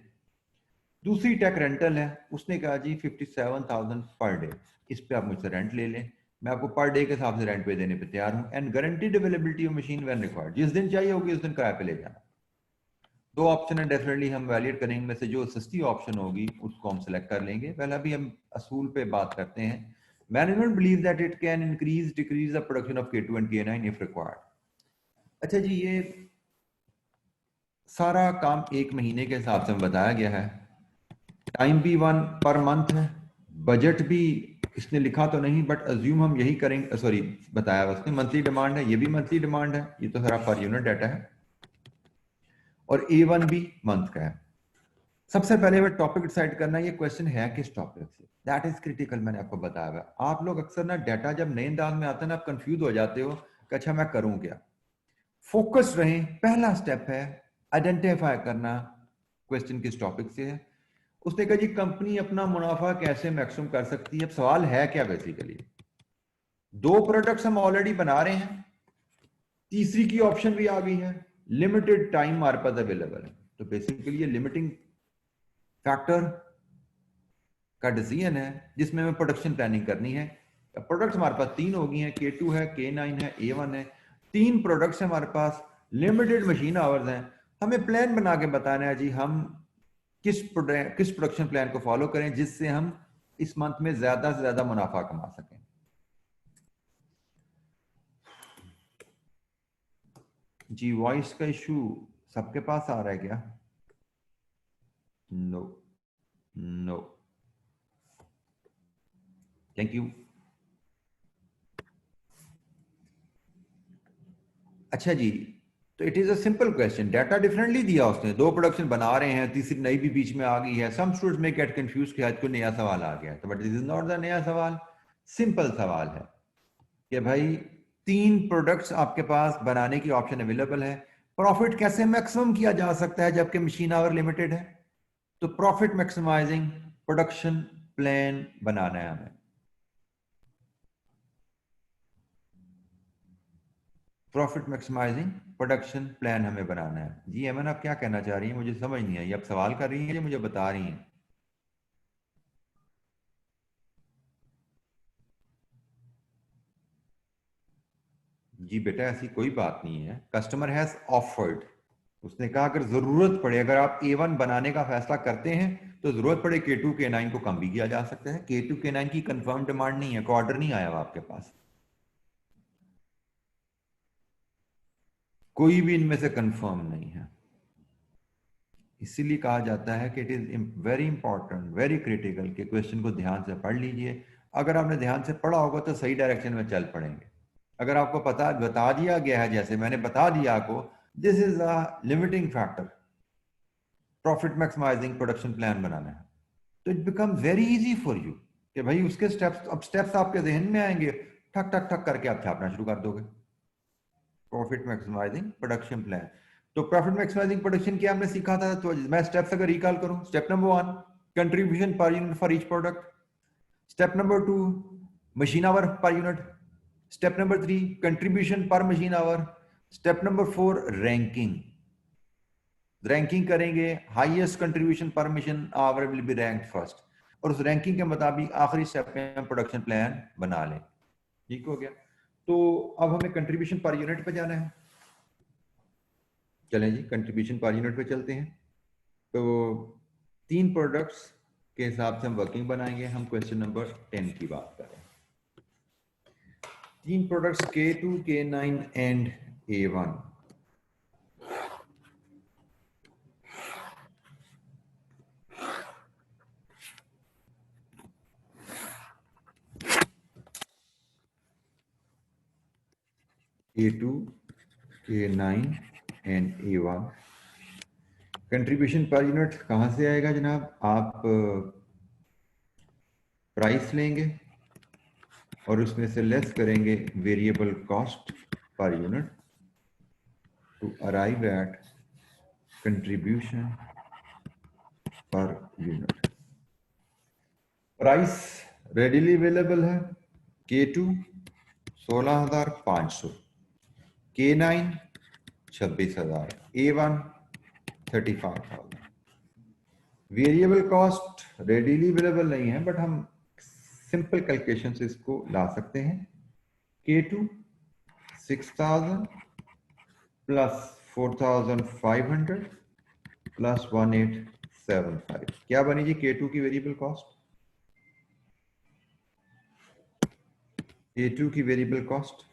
दूसरी टेक रेंटल है. उसने कहा जी 57,000 पर डे. इस पे आप मुझसे रेंट ले लें. मैं आपको पर डे के हिसाब से रेंट पे देने पे तैयार हूं. And guaranteed availability of machine when required. जिस दिन चाहिए होगी उस दिन किराए पे ले जाना. 2 ऑप्शन है. डेफिनेटली हम वैलिडेट करेंगे. में से जो सस्ती ऑप्शन होगी उसको हम सिलेक्ट कर लेंगे. पहले अभी हम असूल पे बात करते हैं. Management believe that it can increase decrease the production of K2 and K9 if required. अच्छा जी, ये सारा काम 1 महीने के हिसाब से बताया गया है. टाइम भी 1 पर मंथ है. बजट भी इसने लिखा तो नहीं, बट अज्यूम हम यही करेंगे. सॉरी, बताया उसने मंथली डिमांड है. ये भी मंथली डिमांड है. ये तो सारा पर यूनिट डाटा है. और A1 भी मंथ का है. सबसे पहले मैं टॉपिक डिसाइड करना. ये क्वेश्चन है किस टॉपिक से, दैट इज क्रिटिकल. मैंने आपको बताया हुआ. आप लोग अक्सर ना डाटा जब नए अंदाज में आता है ना, आप कंफ्यूज हो जाते हो कि अच्छा मैं करूं क्या. फोकस रहें. पहला स्टेप है आइडेंटिफाई करना क्वेश्चन किस टॉपिक से है. उसने कहा जी कंपनी अपना मुनाफा कैसे मैक्सिमम कर सकती है. अब सवाल है क्या बेसिकली. 2 प्रोडक्ट्स हम ऑलरेडी बना रहे हैं. तीसरी की ऑप्शन भी आ गई है. लिमिटेड टाइम हमारे पास अवेलेबल है. तो बेसिकली ये लिमिटिंग फैक्टर का डिसीजन है जिसमें हमें प्रोडक्शन प्लानिंग करनी है. प्रोडक्ट्स हमारे पास 3 हो गई हैं. K2 है, K9 है, A1 है. 3 प्रोडक्ट्स हमारे पास. लिमिटेड मशीन आवर्स हैं. हमें प्लान बना के बताना है जी हम किस प्रोडक्शन प्लान को फॉलो करें जिससे हम इस मंथ में ज्यादा से ज्यादा मुनाफा कमा सकें. जी वॉइस का इशू सबके पास आ रहा है क्या? No no. Thank you. अच्छा जी, तो it is a simple question. Data differently दिया उसने. 2 प्रोडक्शन बना रहे हैं, तीसरी नई भी बीच में आ गई है. सम स्टूडेंट्स में गेट कंफ्यूज किया कोई नया सवाल आ गया. तो but this is not the नया सवाल. सिंपल सवाल है कि भाई 3 प्रोडक्ट्स आपके पास बनाने की ऑप्शन अवेलेबल है. प्रॉफिट कैसे मैक्सिमम किया जा सकता है जबकि मशीन आवर लिमिटेड है. तो प्रॉफिट मैक्सिमाइजिंग प्रोडक्शन प्लान बनाना है हमें. प्रॉफिट मैक्सिमाइजिंग प्रोडक्शन प्लान हमें बनाना है. जी एमन आप क्या कहना चाह रही हैं? मुझे समझ नहीं आई. आप सवाल कर रही हैं या मुझे बता रही हैं? जी बेटा ऐसी कोई बात नहीं है. Customer has offered. उसने कहा अगर जरूरत पड़े, अगर आप A1 बनाने का फैसला करते हैं तो जरूरत पड़े K2 K9 को कम भी किया जा सकता है. K2 K9 की कंफर्म डिमांड नहीं है, कोई ऑर्डर नहीं आया हुआ आपके पास. कोई भी इनमें से कंफर्म नहीं है. इसीलिए कहा जाता है कि it is very important, very critical कि क्वेश्चन को ध्यान से पढ़ लीजिए. अगर आपने ध्यान से पढ़ा होगा तो सही डायरेक्शन में चल पड़ेंगे. अगर आपको पता बता दिया गया है, जैसे मैंने बता दिया आपको, this is a limiting factor, profit maximising production plan बनाना है, तो it become very easy for you कि भाई उसके स्टेप्स. अब स्टेप्स आपके जहन में आएंगे, ठक ठक ठक करके आप छापना शुरू कर दोगे। Profit maximising production plan. तो प्रॉफिट मैक्सिमाइजिंग प्रोडक्शन क्या हमने सीखा था, तो मैं स्टेप्स अगर रिकॉल करूं, step number 1 contribution per unit for each product, step number 2 machine hour per unit, step number 3 contribution per machine hour, step number 4 ranking. Ranking करेंगे, highest contribution per machine hour will be ranked first, और उस रैंकिंग के मुताबिक आखिरी स्टेप में हम प्रोडक्शन प्लान बना लें। ठीक हो गया। तो अब हमें कंट्रीब्यूशन पर यूनिट पे जाना है। चलें जी, कंट्रीब्यूशन पर यूनिट पे चलते हैं। तो 3 प्रोडक्ट्स के हिसाब से हम वर्किंग बनाएंगे। हम क्वेश्चन नंबर 10 की बात करें। 3 products K2, K9 and A1। A2, K9 and A1। Contribution per unit कहाँ से आएगा जनाब? आप प्राइस लेंगे और उसमें से लेस करेंगे variable cost per unit to arrive at contribution per unit. Price readily available है। K2 16,500, K9 26,000, A1 35,000। Variable cost readily available नहीं है, बट हम सिंपल कैलकुलेशन से इसको ला सकते हैं। K2 6,000 प्लस 4,500 प्लस 1875, क्या बनी जी K2 की वेरिएबल कॉस्ट? K2 की वेरिएबल कॉस्ट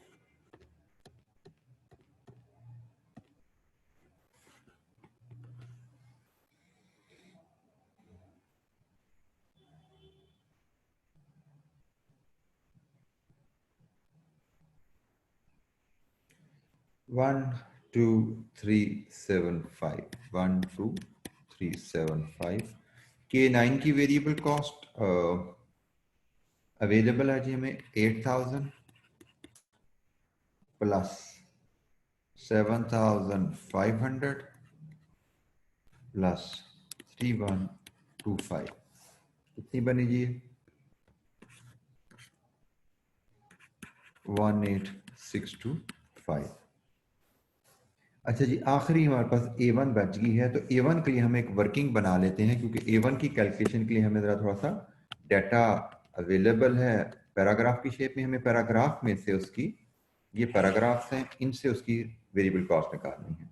12375, 12375। K9 की वेरिएबल कॉस्ट अवेलेबल है जी हमें 8,000 प्लस 7,500 प्लस 3125, कितनी बनी जी? 18,625। अच्छा जी, आखिरी हमारे पास A1 बच गई है। तो A1 के लिए हम एक वर्किंग बना लेते हैं, क्योंकि A1 की कैलकुलेशन के लिए हमें ज़रा थोड़ा सा डाटा अवेलेबल है पैराग्राफ की शेप में। हमें पैराग्राफ में से उसकी, ये पैराग्राफ्स हैं, इनसे उसकी वेरिएबल कॉस्ट निकालनी है।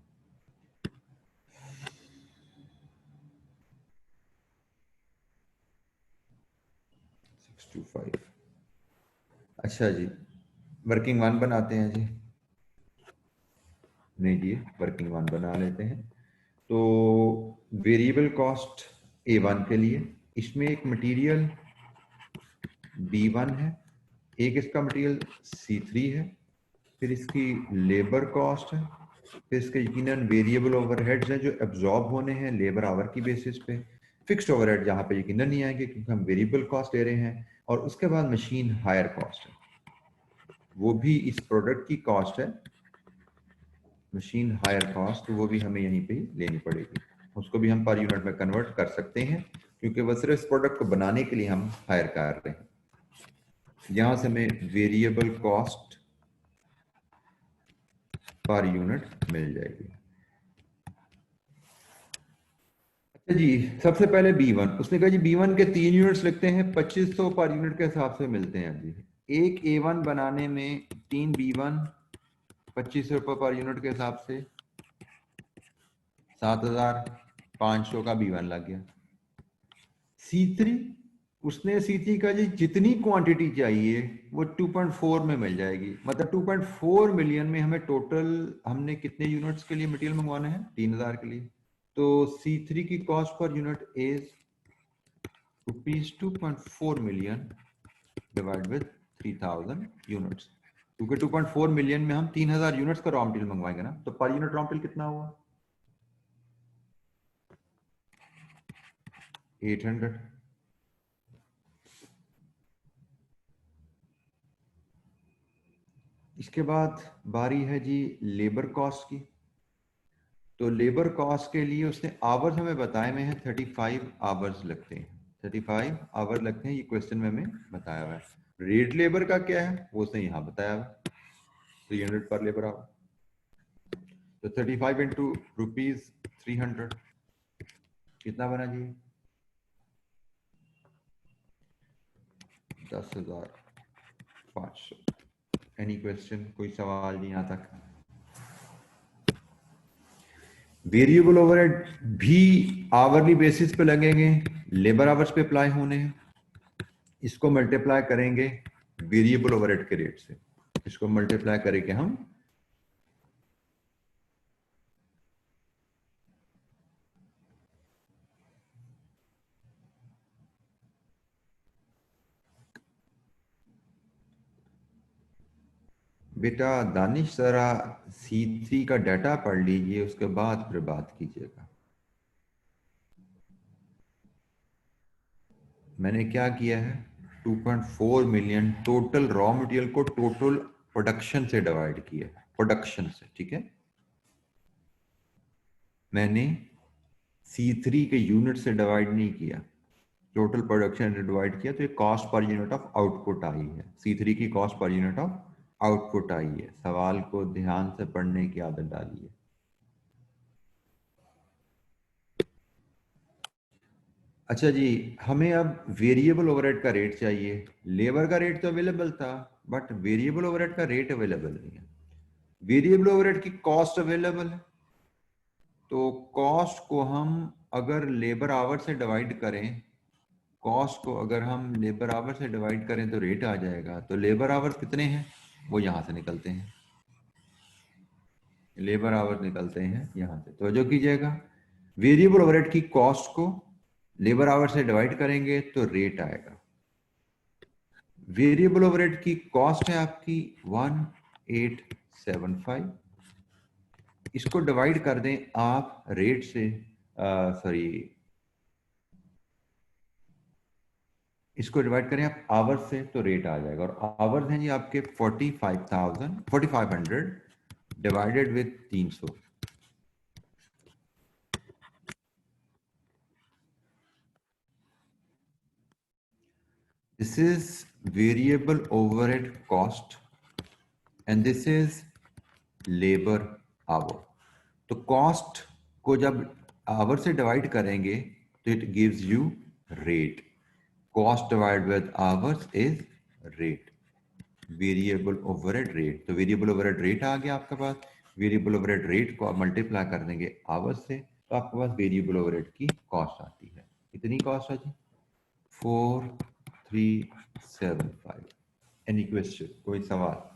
अच्छा जी, वर्किंग 1 बनाते हैं जी। नहीं जी, वर्किंग 1 बना लेते हैं। तो वेरिएबल कॉस्ट A1 के लिए, इसमें एक मटेरियल B1 है, एक इसका मटेरियल C3 है, फिर इसकी लेबर कॉस्ट है, फिर इसके यकीनन वेरिएबल ओवरहेड्स हैं जो एब्जॉर्ब होने हैं लेबर आवर की बेसिस पे। फिक्स्ड ओवरहेड जहाँ पे यकीनन नहीं आएंगे क्योंकि हम वेरिएबल कॉस्ट ले रहे हैं। और उसके बाद मशीन हायर कॉस्ट है, वो भी इस प्रोडक्ट की कॉस्ट है। मशीन हायर कॉस्ट वो भी हमें यहीं पे ही लेनी पड़ेगी। उसको भी हम पर यूनिट में कन्वर्ट कर सकते हैं, क्योंकि वो सिर्फ इस प्रोडक्ट को बनाने के लिए हम हायर कर रहे हैं। यहां से हमें वेरिएबल कॉस्ट पर यूनिट मिल जाएगी। अच्छा जी, सबसे पहले B1, उसने कहा जी B1 के 3 यूनिट्स लिखते हैं, 2500 पर यूनिट के हिसाब से मिलते हैं जी। एक A1 बनाने में 3 B1 2500 पर यूनिट के हिसाब से 7,500 का B1 लग गया। C3, उसने C3 का जी जितनी क्वांटिटी चाहिए वो 2.4 में मिल जाएगी। मतलब 2.4 मिलियन में हमें टोटल, हमने कितने यूनिट्स के लिए मटेरियल मंगवाना है? 3,000 के लिए। तो C3 की cost per unit is ₹2.4 million divide with 3,000 units. क्योंकि 2.4 मिलियन में हम 3,000 यूनिट्स का रॉ मटेरियल मंगवाएंगे ना, तो पर यूनिट रॉ मटेरियल कितना हुआ? 800। इसके बाद बारी है जी लेबर कॉस्ट की। तो लेबर कॉस्ट के लिए उसने आवर्स हमें बताए में है 35 आवर्स लगते हैं, 35 आवर लगते हैं, ये क्वेश्चन में हमें बताया हुआ है। रेट लेबर का क्या है वो उसने यहाँ बताया हुआ है, 300 पर लेबर आवर। तो 35 इंटू ₹300 कितना बना जी? 10,500। एनी क्वेश्चन, कोई सवाल नहीं यहाँ तक? वेरिएबल ओवरहेड भी आवरली बेसिस पे लगेंगे, लेबर आवर्स पे अप्लाई होने हैं। इसको मल्टीप्लाई करेंगे वेरिएबल ओवरहेड के रेट से, इसको मल्टीप्लाई करेंगे हम बेटा दानिश जरा C3 का डाटा पढ़ लीजिए, उसके बाद फिर बात कीजिएगा। मैंने क्या किया है, 2.4 मिलियन टोटल रॉ मटेरियल को टोटल प्रोडक्शन से डिवाइड किया, प्रोडक्शन से, ठीक है। मैंने C3 के यूनिट से डिवाइड नहीं किया, टोटल प्रोडक्शन से डिवाइड किया, तो ये cost per unit of output I है। C3 की cost per unit of output I है। सवाल को ध्यान से पढ़ने की आदत डालिए। अच्छा जी, हमें अब वेरिएबल ओवरहेड का रेट चाहिए। लेबर का रेट तो अवेलेबल था, बट वेरिएबल ओवरहेड का रेट अवेलेबल नहीं है। वेरिएबल ओवरहेड की कॉस्ट अवेलेबल है, तो कॉस्ट को हम अगर लेबर आवर से डिवाइड करें, कॉस्ट को अगर हम लेबर आवर से डिवाइड करें तो रेट आ जाएगा। तो लेबर आवर्स कितने हैं वो यहां से निकलते हैं, लेबर आवर निकलते हैं यहां से, तो जो कीजिएगा वेरिएबल ओवरहेड की कॉस्ट को लेबर आवर से डिवाइड करेंगे तो रेट आएगा। वेरिएबल ओवरहेड की कॉस्ट है आपकी 1875, इसको डिवाइड कर दें आप रेट से, सॉरी, इसको डिवाइड करें आप आवर्स से तो रेट आ जाएगा। और आवर्स हैं जी आपके 4500 divided with 300। This is variable overhead cost and this is labour our. तो कॉस्ट को जब आवर से डिवाइड करेंगे तो it gives you rate. Cost divide with hours is rate, variable overhead rate. तो वेरिएबल ओवरहेड रेट आ गया आपके पास। वेरिएबल ओवरहेड रेट को आप मल्टीप्लाई कर देंगे आवर्स से, तो आपके पास वेरिएबल ओवरहेड की कॉस्ट आती है। कितनी कॉस्ट है जी? 4375। एनी क्वेश्चन, कोई सवाल?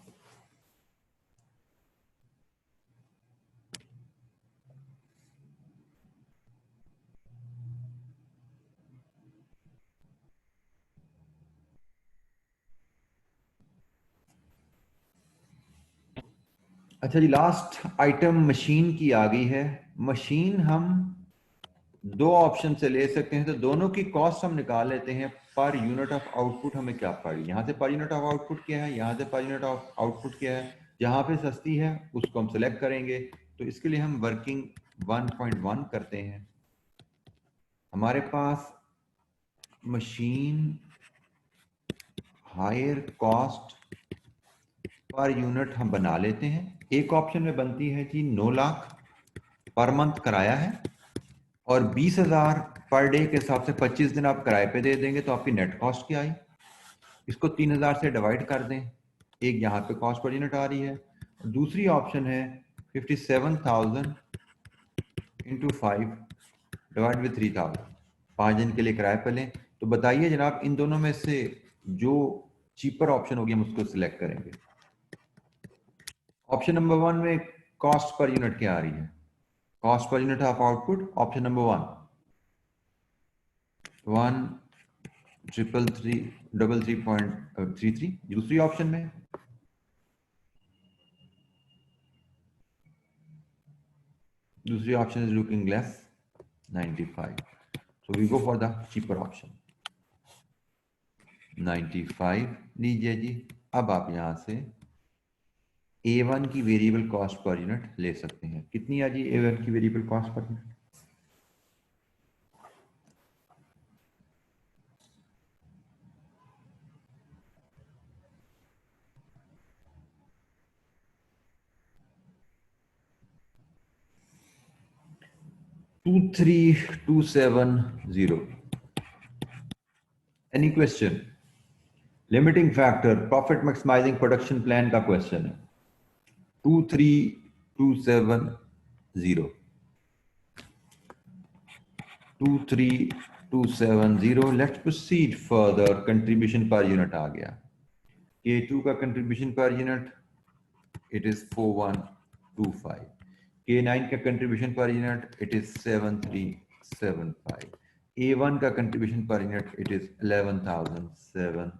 अच्छा जी, लास्ट आइटम मशीन की आ गई है। मशीन हम दो ऑप्शन से ले सकते हैं, तो दोनों की कॉस्ट हम निकाल लेते हैं। पर यूनिट ऑफ आउटपुट हमें क्या पड़ी, यहाँ से पर यूनिट ऑफ आउटपुट क्या है, यहाँ से पर यूनिट ऑफ आउटपुट क्या है। जहाँ पे सस्ती है उसको हम सेलेक्ट करेंगे। तो इसके लिए हम वर्किंग 1.1 करते हैं। हमारे पास machine higher cost per unit हम बना लेते हैं। एक ऑप्शन में बनती है जी 9 लाख पर मंथ किराया है, और 20,000 पर डे के हिसाब से 25 दिन आप किराए पे दे देंगे, तो आपकी नेट कॉस्ट क्या आई? इसको 3,000 से डिवाइड कर दें, एक यहाँ पे कॉस्ट पर यूनिट आ रही है। दूसरी ऑप्शन है 57,000 इंटू 5 डिवाइड विद 3,000, 5 दिन के लिए किराए पे लें। तो बताइए जनाब, इन दोनों में से जो चीपर ऑप्शन होगी हम उसको सिलेक्ट करेंगे। ऑप्शन नंबर 1 में कॉस्ट पर यूनिट क्या आ रही है? Cost per unit of output, option number 1,333.33। दूसरी ऑप्शन में, दूसरी option is looking less, 95। So we go for the cheaper option, 95 लीजिए जी। अब आप यहां से A1 की वेरिएबल कॉस्ट पर यूनिट ले सकते हैं। कितनी आ जी A1 की variable cost per unit? To 3270। Any question? Limiting factor profit maximising production plan का क्वेश्चन है। 23270 23270। Let's proceed further. Contribution per unit आ गया। K2 का contribution per unit it is 4125। K9 का contribution per unit it is 7375। A1 का contribution per unit it is 11730।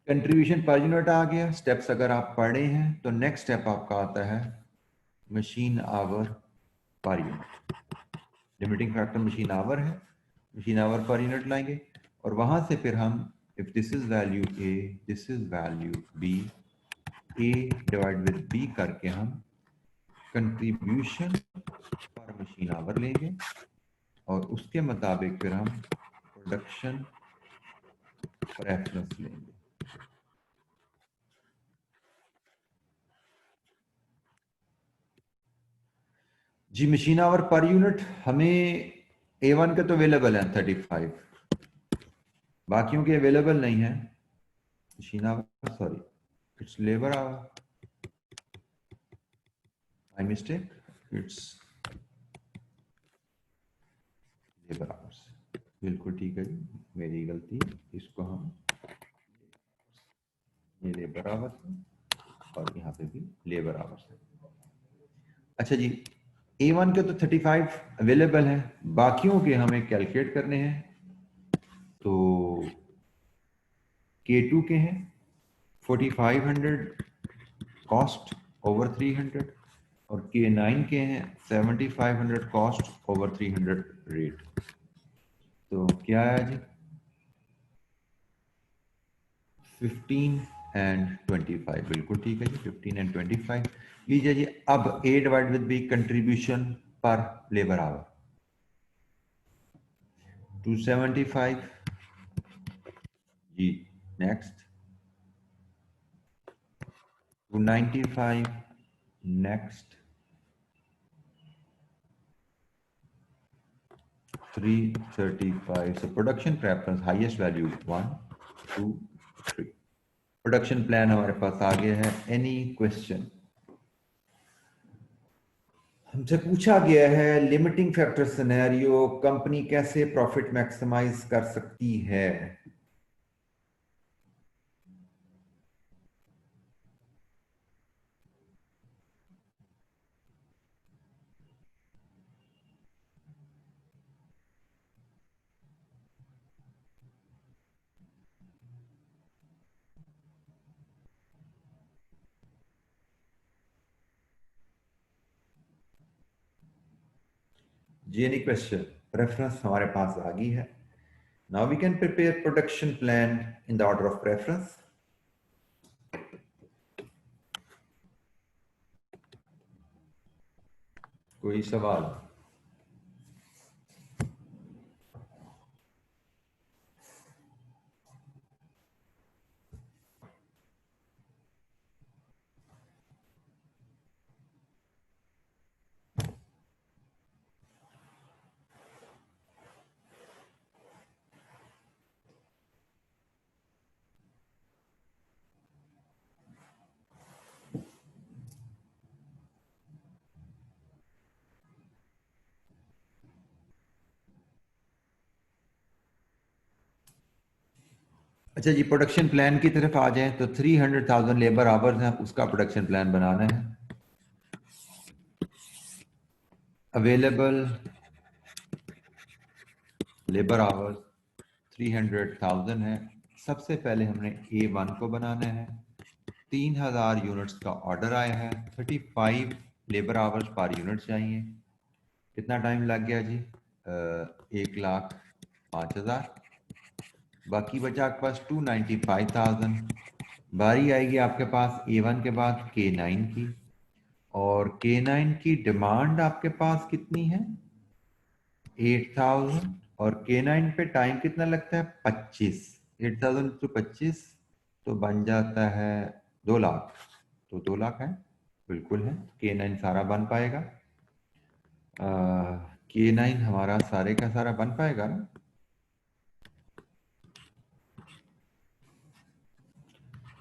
Contribution per unit आ गया। स्टेप्स अगर आप पढ़े हैं तो नेक्स्ट स्टेप आपका आता है machine hour per unit. Limiting factor machine hour है, मशीन आवर पर यूनिट लाएंगे और वहां से फिर हम if this is value A, this is value B, A divide with B करके हम कंट्रीब्यूशन पर मशीन आवर लेंगे और उसके मुताबिक फिर हम प्रोडक्शन रेफरेंस लेंगे। जी मशीन आवर पर यूनिट हमें A1 के तो अवेलेबल है 35, बाकियों के अवेलेबल नहीं है। Machine our sorry it's labour our, my mistake, it's labour hours. बिल्कुल ठीक है जी, मेरी गलती है। इसको हम ये लेबर आवर्स है और यहाँ पे भी लेबर आवर्स है। अच्छा जी A1 के तो 35 अवेलेबल है, बाकियों के हमें कैलकुलेट करने हैं। तो K2 के हैं 4500 कॉस्ट ओवर 300 और K9 के हैं 7500 कॉस्ट ओवर 300 रेट। तो क्या है जी 15 एंड 25, बिल्कुल ठीक है जी 15 एंड 25 लीजिए जी। अब A divide with B contribution per labour hour 275 जी, next 295 next 335। so production preference highest value 1 2 3। Production plan हमारे पास आ गया है। Any question? हमसे पूछा गया है लिमिटिंग फैक्टर सिनेरियो कंपनी कैसे प्रॉफिट मैक्सिमाइज कर सकती है। जी एनी क्वेश्चन? प्रेफरेंस हमारे पास आ गई है। Now we can prepare production plan in the order of preference. कोई सवाल? अच्छा जी प्रोडक्शन प्लान की तरफ आ जाएं तो 300,000 लेबर आवर्स हैं, उसका प्रोडक्शन प्लान बनाना है। अवेलेबल लेबर आवर्स 300,000 है। सबसे पहले हमने A1 को बनाना है। 3000 यूनिट्स का ऑर्डर आया है, 35 लेबर आवर्स पर यूनिट चाहिए। कितना टाइम लग गया जी? 1,05,000 बाकी बचा आपके पास 295,000। बारी आएगी आपके पास A1 के बाद K9 की, और K9 की डिमांड आपके पास कितनी है? 8,000। और K9 पे टाइम कितना लगता है? 25। 8,000 to 25 तो बन जाता है 2 लाख। तो 2 लाख है, बिल्कुल है। K9 सारा बन पाएगा। K9 हमारा सारे का सारा बन पाएगा ना?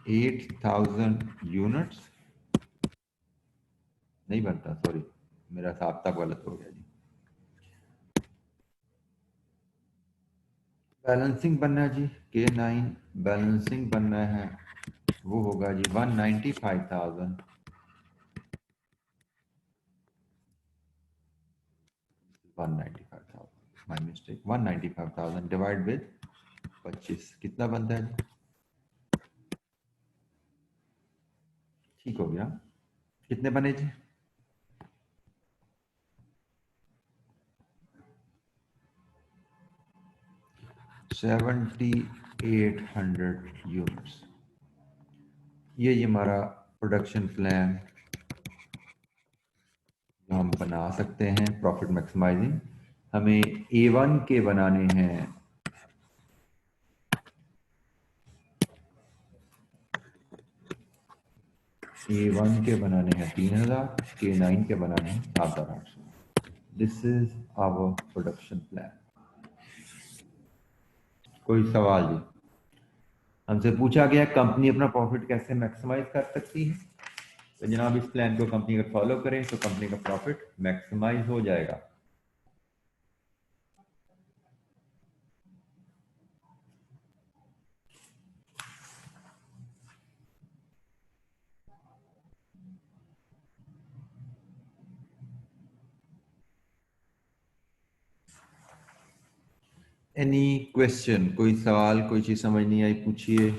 8,000 यूनिट्स नहीं बनता, सॉरी, मेरा हिसाब तक गलत हो गया जी। बैलेंसिंग बनना है जी, K9 बैलेंसिंग बनना है, वो होगा जी 195,000। 195,000, माई मिस्टेक। 195,000 डिवाइड विद 25 कितना बनता है जी? ठीक हो गया। कितने बने जी? 7,800 यूनिट्स। ये हमारा प्रोडक्शन प्लान जो हम बना सकते हैं प्रॉफिट मैक्सिमाइजिंग। हमें A1 के बनाने हैं, A1 के बनाने हैं 3,000, K9 के बनाने हैं 7,800। This is our production plan. कोई सवाल जी? हमसे पूछा गया कंपनी अपना प्रॉफिट कैसे मैक्सिमाइज कर सकती है, तो जनाब इस प्लान को कंपनी अगर फॉलो करें तो कंपनी का प्रॉफिट मैक्सिमाइज हो जाएगा। Any question? कोई सवाल, कोई चीज समझ नहीं आई, पूछिए।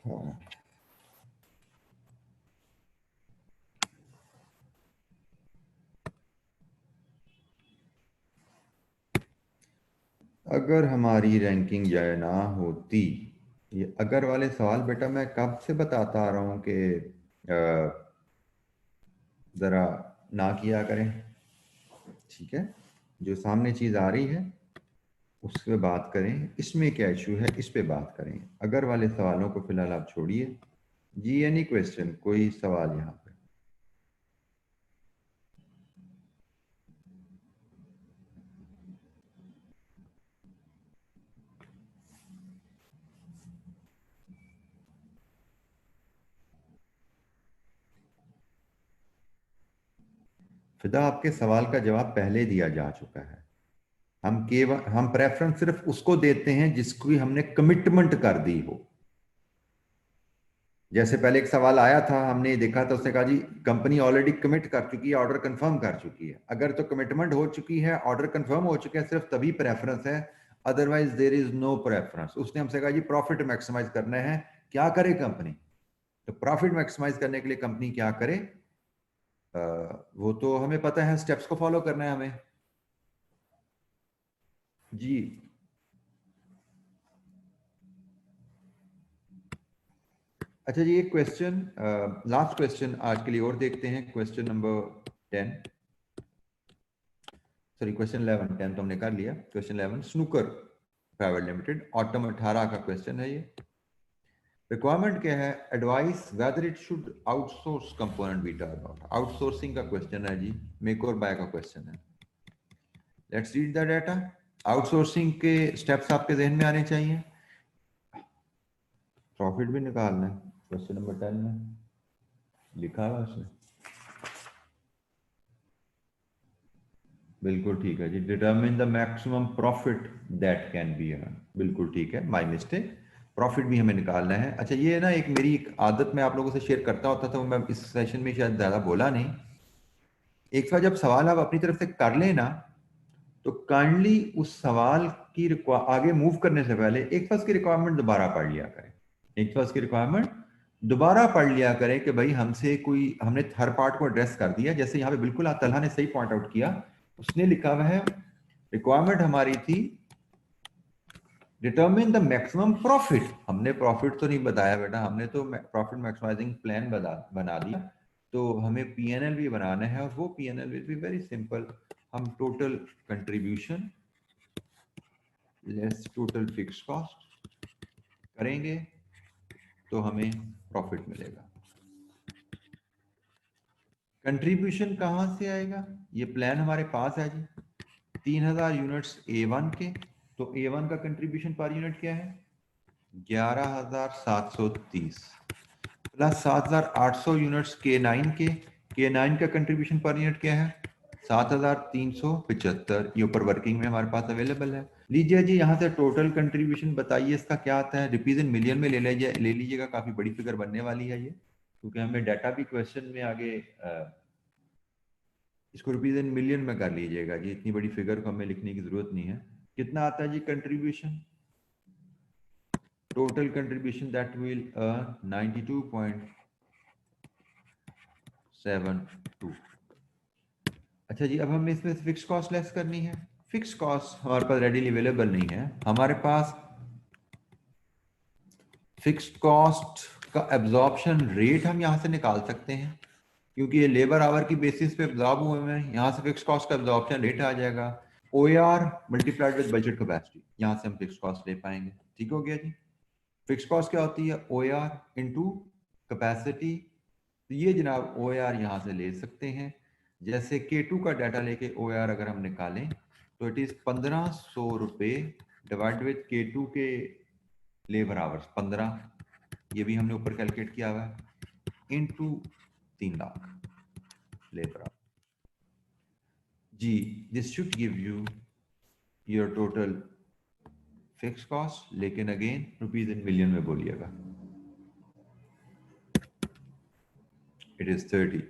हाँ। अगर हमारी रैंकिंग जय ना होती, ये अगर वाले सवाल बेटा मैं कब से बताता आ रहा हूं कि जरा ना किया करें, ठीक है। जो सामने चीज आ रही है उस पे बात करें, इसमें क्या इशू है इस पे बात करें। अगर वाले सवालों को फिलहाल आप छोड़िए जी। एनी क्वेश्चन, कोई सवाल यहाँ पे? फिदा, आपके सवाल का जवाब पहले दिया जा चुका है। हम प्रेफरेंस सिर्फ उसको देते हैं जिसकी हमने कमिटमेंट कर दी हो। जैसे पहले एक सवाल आया था, हमने देखा था, उसने कहा जी कंपनी ऑलरेडी कमिट कर चुकी है, ऑर्डर कंफर्म कर चुकी है। अगर तो कमिटमेंट हो चुकी है, ऑर्डर कंफर्म हो चुका है, सिर्फ तभी प्रेफरेंस है, otherwise there is no preference. उसने हमसे कहा जी प्रॉफिट मैक्सिमाइज करना है, क्या करे कंपनी? तो प्रॉफिट मैक्सिमाइज करने के लिए कंपनी क्या करे? वो तो हमें पता है, स्टेप्स को फॉलो करना है हमें जी। अच्छा जी, एक क्वेश्चन, लास्ट क्वेश्चन आज के लिए और देखते हैं। क्वेश्चन नंबर 10, सॉरी क्वेश्चन 11, 10 तो हमने कर लिया। Question 11, snooker private limited, autumn 18 का क्वेश्चन है ये। रिक्वायरमेंट क्या है? Advice whether it should outsource component be turn out. Outsourcing का क्वेश्चन है जी, मेक और बाय का क्वेश्चन है। Let's read the data. Outsourcing के स्टेप्स आपके जहन में आने चाहिए। प्रॉफिट भी निकालना है, क्वेश्चन नंबर 10 में लिखा हुआ उसने। बिल्कुल ठीक है जी, determine the maximum profit that can be earn. बिल्कुल ठीक है, माय मिस्टेक। प्रॉफिट भी हमें निकालना है। अच्छा, ये ना एक मेरी एक आदत मैं आप लोगों से शेयर करता होता था, मैं इस सेशन में शायद ज़्यादा बोला नहीं। एक बार जब सवाल आप अपनी तरफ से कर लेना, तो काइंडली उस सवाल की आगे मूव करने से पहले एक बार उसकी रिक्वायरमेंट दोबारा पढ़ लिया करें। एक बार उसकी रिक्वायरमेंट दोबारा पढ़ लिया करें कि भाई हमसे कोई, हमने हर पार्ट को एड्रेस कर दिया। जैसे यहाँ पे बिल्कुल तलहा ने सही पॉइंट आउट किया, उसने लिखा हुआ है रिक्वायरमेंट हमारी थी डिटरमिन द मैक्सिमम प्रॉफिट। हमने प्रॉफिट तो नहीं बताया बेटा, हमने तो प्रॉफिट मैक्सिमाइजिंग प्लान बना दिया। तो हमें पीएनएल भी बनाना है, और वो PNL will be very simple. हम total contribution less total fix cost करेंगे तो हमें प्रॉफिट मिलेगा। कंट्रीब्यूशन कहां से आएगा? ये प्लान हमारे पास है जी, 3000 यूनिट्स A1 के। तो A1 का कंट्रीब्यूशन पर यूनिट क्या है? 11,730 प्लस 7,800 यूनिट्स K9 के। K9 का कंट्रीब्यूशन पर यूनिट क्या है? 7,375। ये ऊपर वर्किंग में हमारे पास अवेलेबल है। लीजिए जी, यहाँ से टोटल कंट्रीब्यूशन बताइए इसका क्या आता है। रुपीज इन मिलियन में ले लीजिएगा, काफी बड़ी फिगर बनने वाली है ये, क्योंकि हमें डाटा भी क्वेश्चन में आगे इसको रुपीज इन मिलियन में कर लीजिएगा जी, इतनी बड़ी फिगर को हमें लिखने की जरूरत नहीं है। कितना आता है जी contribution? Total contribution that will 92.72। अच्छा जी, अब हमें इसमें फिक्स कॉस्ट लेस करनी है। फिक्स कॉस्ट हमारे पास रेडीली अवेलेबल नहीं है। हमारे पास फिक्स्ड कॉस्ट का एब्जॉर्प्शन रेट हम यहाँ से निकाल सकते हैं, क्योंकि ये लेबर आवर की बेसिस पे एब्जॉर्ब हुए हैं। यहाँ से फिक्स कॉस्ट का एब्जॉर्प्शन रेट आ जाएगा, OAR multiplied with budget capacity. यहाँ से हम फिक्स कॉस्ट ले पाएंगे। ठीक हो गया जी। फिक्स कॉस्ट क्या होती है? OAR into capacity. तो ये जनाब OAR यहाँ से ले सकते हैं। जैसे K2 का डाटा लेके OAR अगर हम निकालें तो इट इज 1500 रुपये डिवाइड विद K2 के लेबर आवर्स 15, ये भी हमने ऊपर कैलकुलेट किया हुआ है, इनटू 3 लाख लेबर आवर जी। This should give you your total fix cost, लेकिन अगेन रुपीज इन मिलियन में बोलिएगा। इट इज 30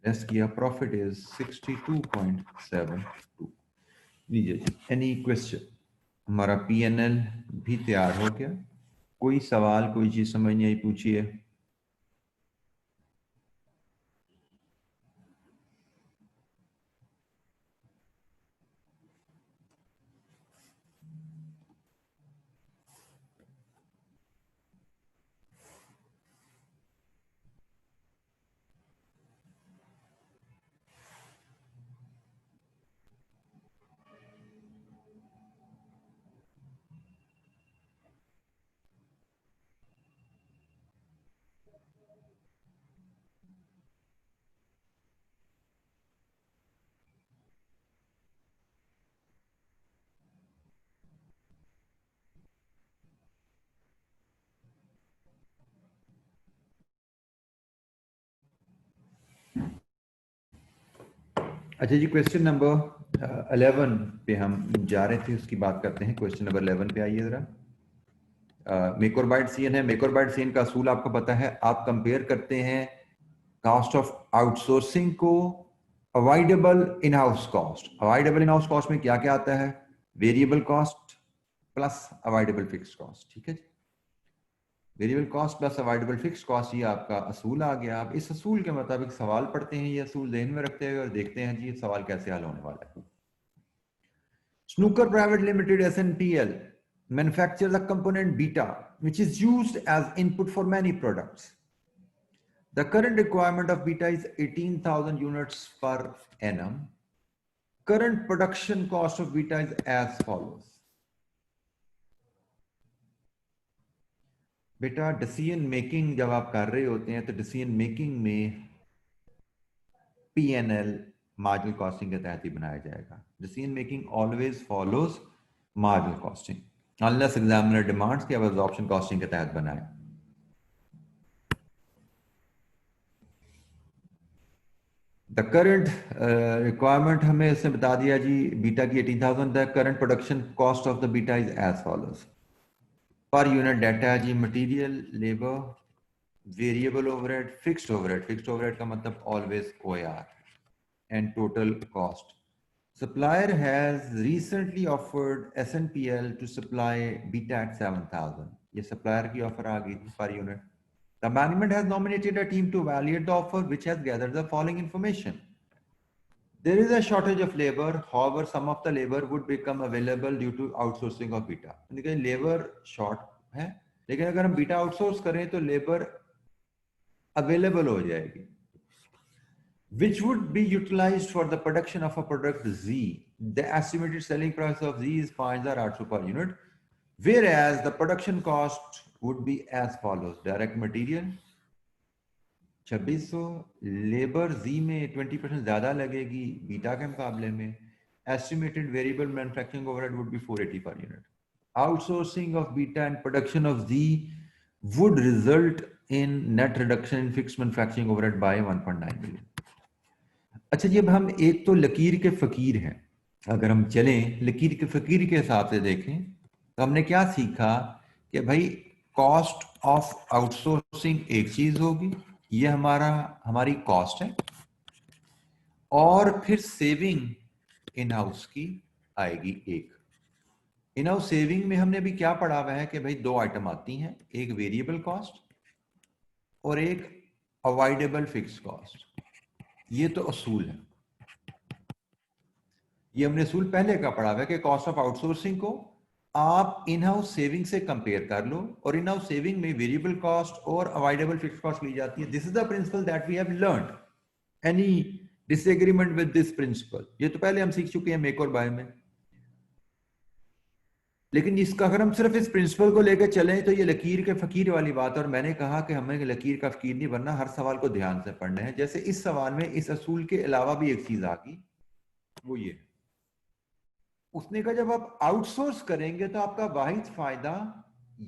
लेस किया, प्रॉफिट इज 62.72। लीजिए, एनी क्वेश्चन? हमारा PNL भी तैयार हो गया। कोई सवाल, कोई चीज समझ नहीं आई, पूछिए। अच्छा जी, क्वेश्चन नंबर 11 पे हम जा रहे थे, उसकी बात करते हैं। क्वेश्चन नंबर 11 पे आइए जरा। मेक और बाइट सीएन है। मेक और बाइट सीएन का असूल आपको पता है। आप कंपेयर करते हैं कॉस्ट ऑफ आउटसोर्सिंग को avoidable in house cost. Avoidable in house cost में क्या क्या आता है? Variable cost plus avoidable fix cost. ठीक है, variable cost plus avoidable fix cost, ये आपका असूल आ गया। आप इस असूल के मुताबिक सवाल पढ़ते हैं, ये असूल ध्यान में रखते हुए और देखते हैं जी ये सवाल कैसे हल होने वाला है। Snooker Private Limited (SNPL) manufactures a component beta which is used as input for many products. The current requirement of beta is 18,000 units per annum. Current production cost of beta is as follows. बेटा डिसीजन मेकिंग जब आप कर रहे होते हैं तो डिसीजन मेकिंग में PNL मार्जिनल कॉस्टिंग के तहत ही बनाया जाएगा। Decision making always follows marginal costing unless examiner demands कि अब एब्जॉर्प्शन कॉस्टिंग के तहत बनाए। द करंट रिक्वायरमेंट हमें इसने बता दिया जी बीटा की 18,000। The current production cost of the beta is as follows. Per unit data जी material, labour, variable overhead, fixed overhead. Fixed overhead का मतलब always OAR and total cost. Supplier has recently offered SNPL to supply beta at 7,000. ये supplier की offer आ गई per unit. The management has nominated a team to evaluate the offer, which has gathered the following information. There is a shortage of labor. However, some of the labor would become available due to outsourcing of beta. यानी labor short है, लेकिन अगर हम beta outsource करें तो labor available हो जाएगी, which would be utilized for the production of a product Z. The estimated selling price of Z is 5,800 per unit, whereas the production cost would be as follows. Direct material 2600, labour Z में 20% ज्यादा लगेगी बीटा के मुकाबले में। Estimated variable manufacturing overhead would be 480 per unit. Outsourcing of beta and production of Z would result in net reduction in fixed manufacturing overhead by 1.9 million. अच्छा जी, अब हम एक तो लकीर के फकीर हैं, अगर हम चलें लकीर के फकीर के हिसाब से देखें तो हमने क्या सीखा कि भाई कॉस्ट ऑफ आउटसोर्सिंग एक चीज होगी, ये हमारी कॉस्ट है, और फिर सेविंग इन हाउस की आएगी एक। इन हाउस सेविंग में हमने अभी क्या पढ़ा हुआ है कि भाई दो आइटम आती हैं, एक वेरिएबल कॉस्ट और एक अवॉइडेबल फिक्स कॉस्ट। ये तो असूल है, ये हमने असूल पहले का पढ़ा हुआ है कि कॉस्ट ऑफ आउटसोर्सिंग को आप इन हाउस सेविंग से कंपेयर कर लो, और इन हाउस सेविंग में वेरिएबल कॉस्ट और अवॉइडेबल फिक्स कॉस्ट ली जाती है। This is the principle that we have learned. Any disagreement with this principle? ये तो पहले हम सीख चुके हैं मेक और बाय में, लेकिन इसका अगर हम सिर्फ इस प्रिंसिपल को लेकर चलें तो ये लकीर के फकीर वाली बात है। और मैंने कहा कि हमें लकीर का फकीर नहीं बनना, हर सवाल को ध्यान से पढ़ना है। जैसे इस सवाल में इस असूल के अलावा भी एक चीज आ गई, वो ये उसने कहा जब आप आउटसोर्स करेंगे तो आपका वाहिद फायदा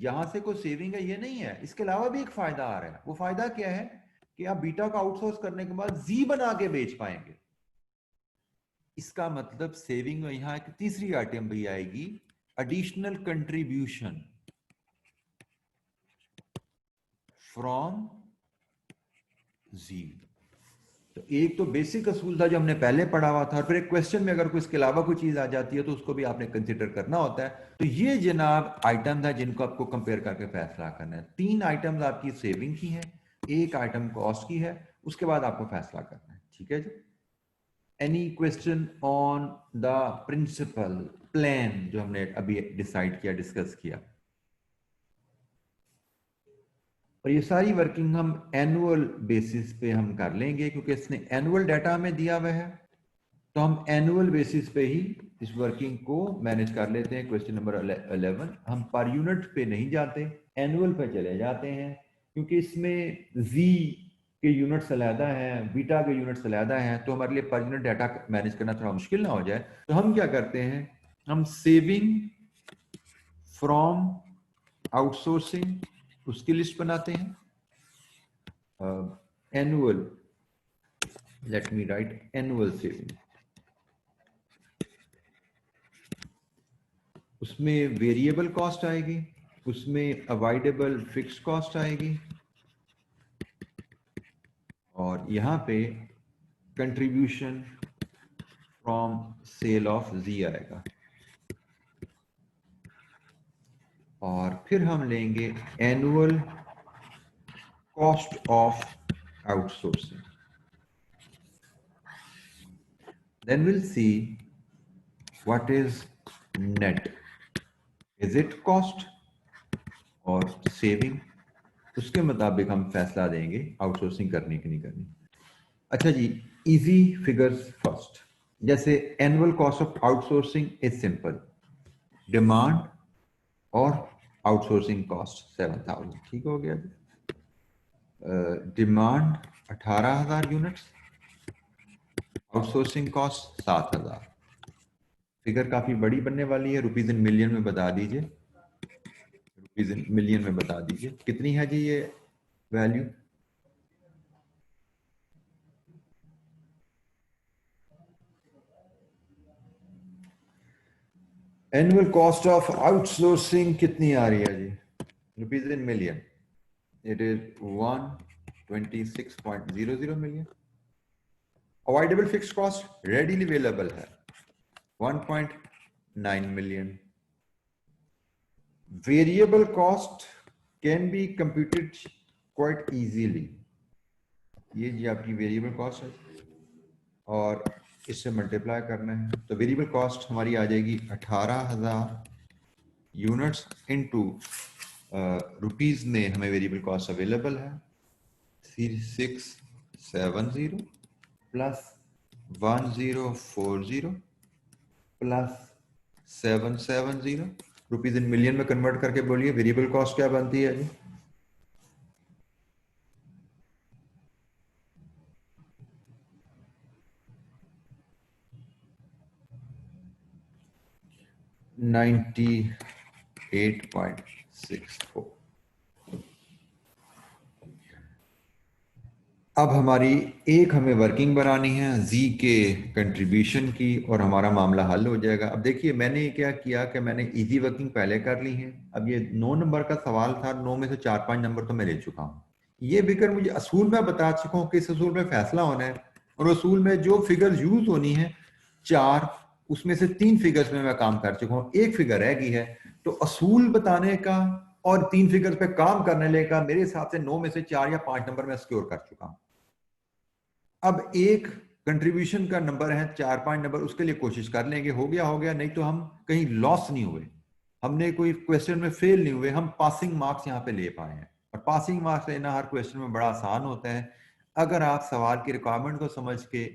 यहां से कोई सेविंग है ये नहीं है, इसके अलावा भी एक फायदा आ रहा है। वो फायदा क्या है कि आप बीटा को आउटसोर्स करने के बाद जी बना के बेच पाएंगे। इसका मतलब सेविंग में यहां एक तीसरी आइटम भी आएगी, एडिशनल कंट्रीब्यूशन फ्रॉम जी। तो एक तो बेसिक असूल था जो हमने पहले पढ़ा हुआ था, और फिर एक क्वेश्चन में अगर कोई इसके अलावा कोई चीज आ जाती है तो उसको भी आपने कंसिडर करना होता है। तो ये जनाब आइटम था जिनको आपको कंपेयर करके फैसला करना है। 3 आइटम्स आपकी सेविंग की है, एक आइटम कॉस्ट की है, उसके बाद आपको फैसला करना है। ठीक है जी। Any question on the principal plan जो हमने अभी डिसाइड किया, डिस्कस किया। और ये सारी वर्किंग हम एनुअल बेसिस पे हम कर लेंगे क्योंकि इसने एनुअल डाटा हमें दिया हुआ है, तो हम एनुअल बेसिस पे ही इस वर्किंग को मैनेज कर लेते हैं। क्वेश्चन नंबर 11 हम पर यूनिट पे नहीं जाते, एनुअल पे चले जाते हैं, क्योंकि इसमें जी के यूनिट्स अलहदा हैं, बीटा के यूनिट्स अलहदा हैं, तो हमारे लिए पर यूनिट डाटा मैनेज करना थोड़ा मुश्किल ना हो जाए। तो हम क्या करते हैं, हम सेविंग फ्रॉम आउटसोर्सिंग उसकी लिस्ट बनाते हैं। Annual, let me write annual saving, उसमें वेरिएबल कॉस्ट आएगी, उसमें अवॉइडेबल फिक्स कॉस्ट आएगी, और यहां पे contribution from sale of G आएगा। और फिर हम लेंगे annual cost of outsourcing. Then will see what is net, is it cost और सेविंग, उसके मुताबिक हम फैसला देंगे आउटसोर्सिंग करनी कि नहीं करनी। अच्छा जी, इजी फिगर्स फर्स्ट। जैसे annual cost of outsourcing is simple, demand और आउटसोर्सिंग कॉस्ट 7000, ठीक हो गया। Demand 18000 units, outsourcing cost 7000। Figure काफी बड़ी बनने वाली है, रुपीज इन मिलियन में बता दीजिए, रुपीज इन मिलियन में बता दीजिए कितनी है जी ये वैल्यू। एनुअल कॉस्ट ऑफ आउटसोर्सिंग कितनी आ रही है जी, rupees in million, it is 126.00 million. Avoidable fix cost readily available है 1.9 million. Variable cost can be computed quite easily, ये जी आपकी वेरिएबल कॉस्ट है और इससे मल्टीप्लाई करना है, तो वेरिएबल कॉस्ट हमारी आ जाएगी 18000 यूनिट्स इनटू रुपीज में हमें वेरिएबल कॉस्ट अवेलेबल है 3670 plus 1040 plus 770, rupees in million में कन्वर्ट करके बोलिए वेरिएबल कॉस्ट क्या बनती है जी। $98.64। अब हमारी एक हमें वर्किंग बनानी है जी के कंट्रीब्यूशन की और हमारा मामला हल हो जाएगा। अब देखिए मैंने क्या किया कि मैंने इजी वर्किंग पहले कर ली है। अब ये 9 नंबर का सवाल था, 9 में से 4-5 नंबर तो मैं ले चुका हूँ। ये फिगर मुझे असूल में बता चुका हूँ कि इस असूल में फैसला होना है, और असूल में जो फिगर यूज होनी है 4, उसमें से 3 फिगर्स में मैं काम कर चुका हूँ, एक फिगर रह गई है। तो असूल बताने का और 3 फिगर्स पे काम करने का मेरे हिसाब से 9 में से 4 या 5 नंबर मैं सिक्योर कर चुका हूँ। अब एक कंट्रीब्यूशन का नंबर है 4-5 नंबर, उसके लिए कोशिश कर लेंगे, हो गया हो गया, नहीं तो हम कहीं लॉस नहीं हुए, हमने कोई क्वेश्चन में फेल नहीं हुए, हम पासिंग मार्क्स यहाँ पे ले पाए हैं। और पासिंग मार्क्स लेना हर क्वेश्चन में बड़ा आसान होता है अगर आप सवाल की रिक्वायरमेंट को समझ के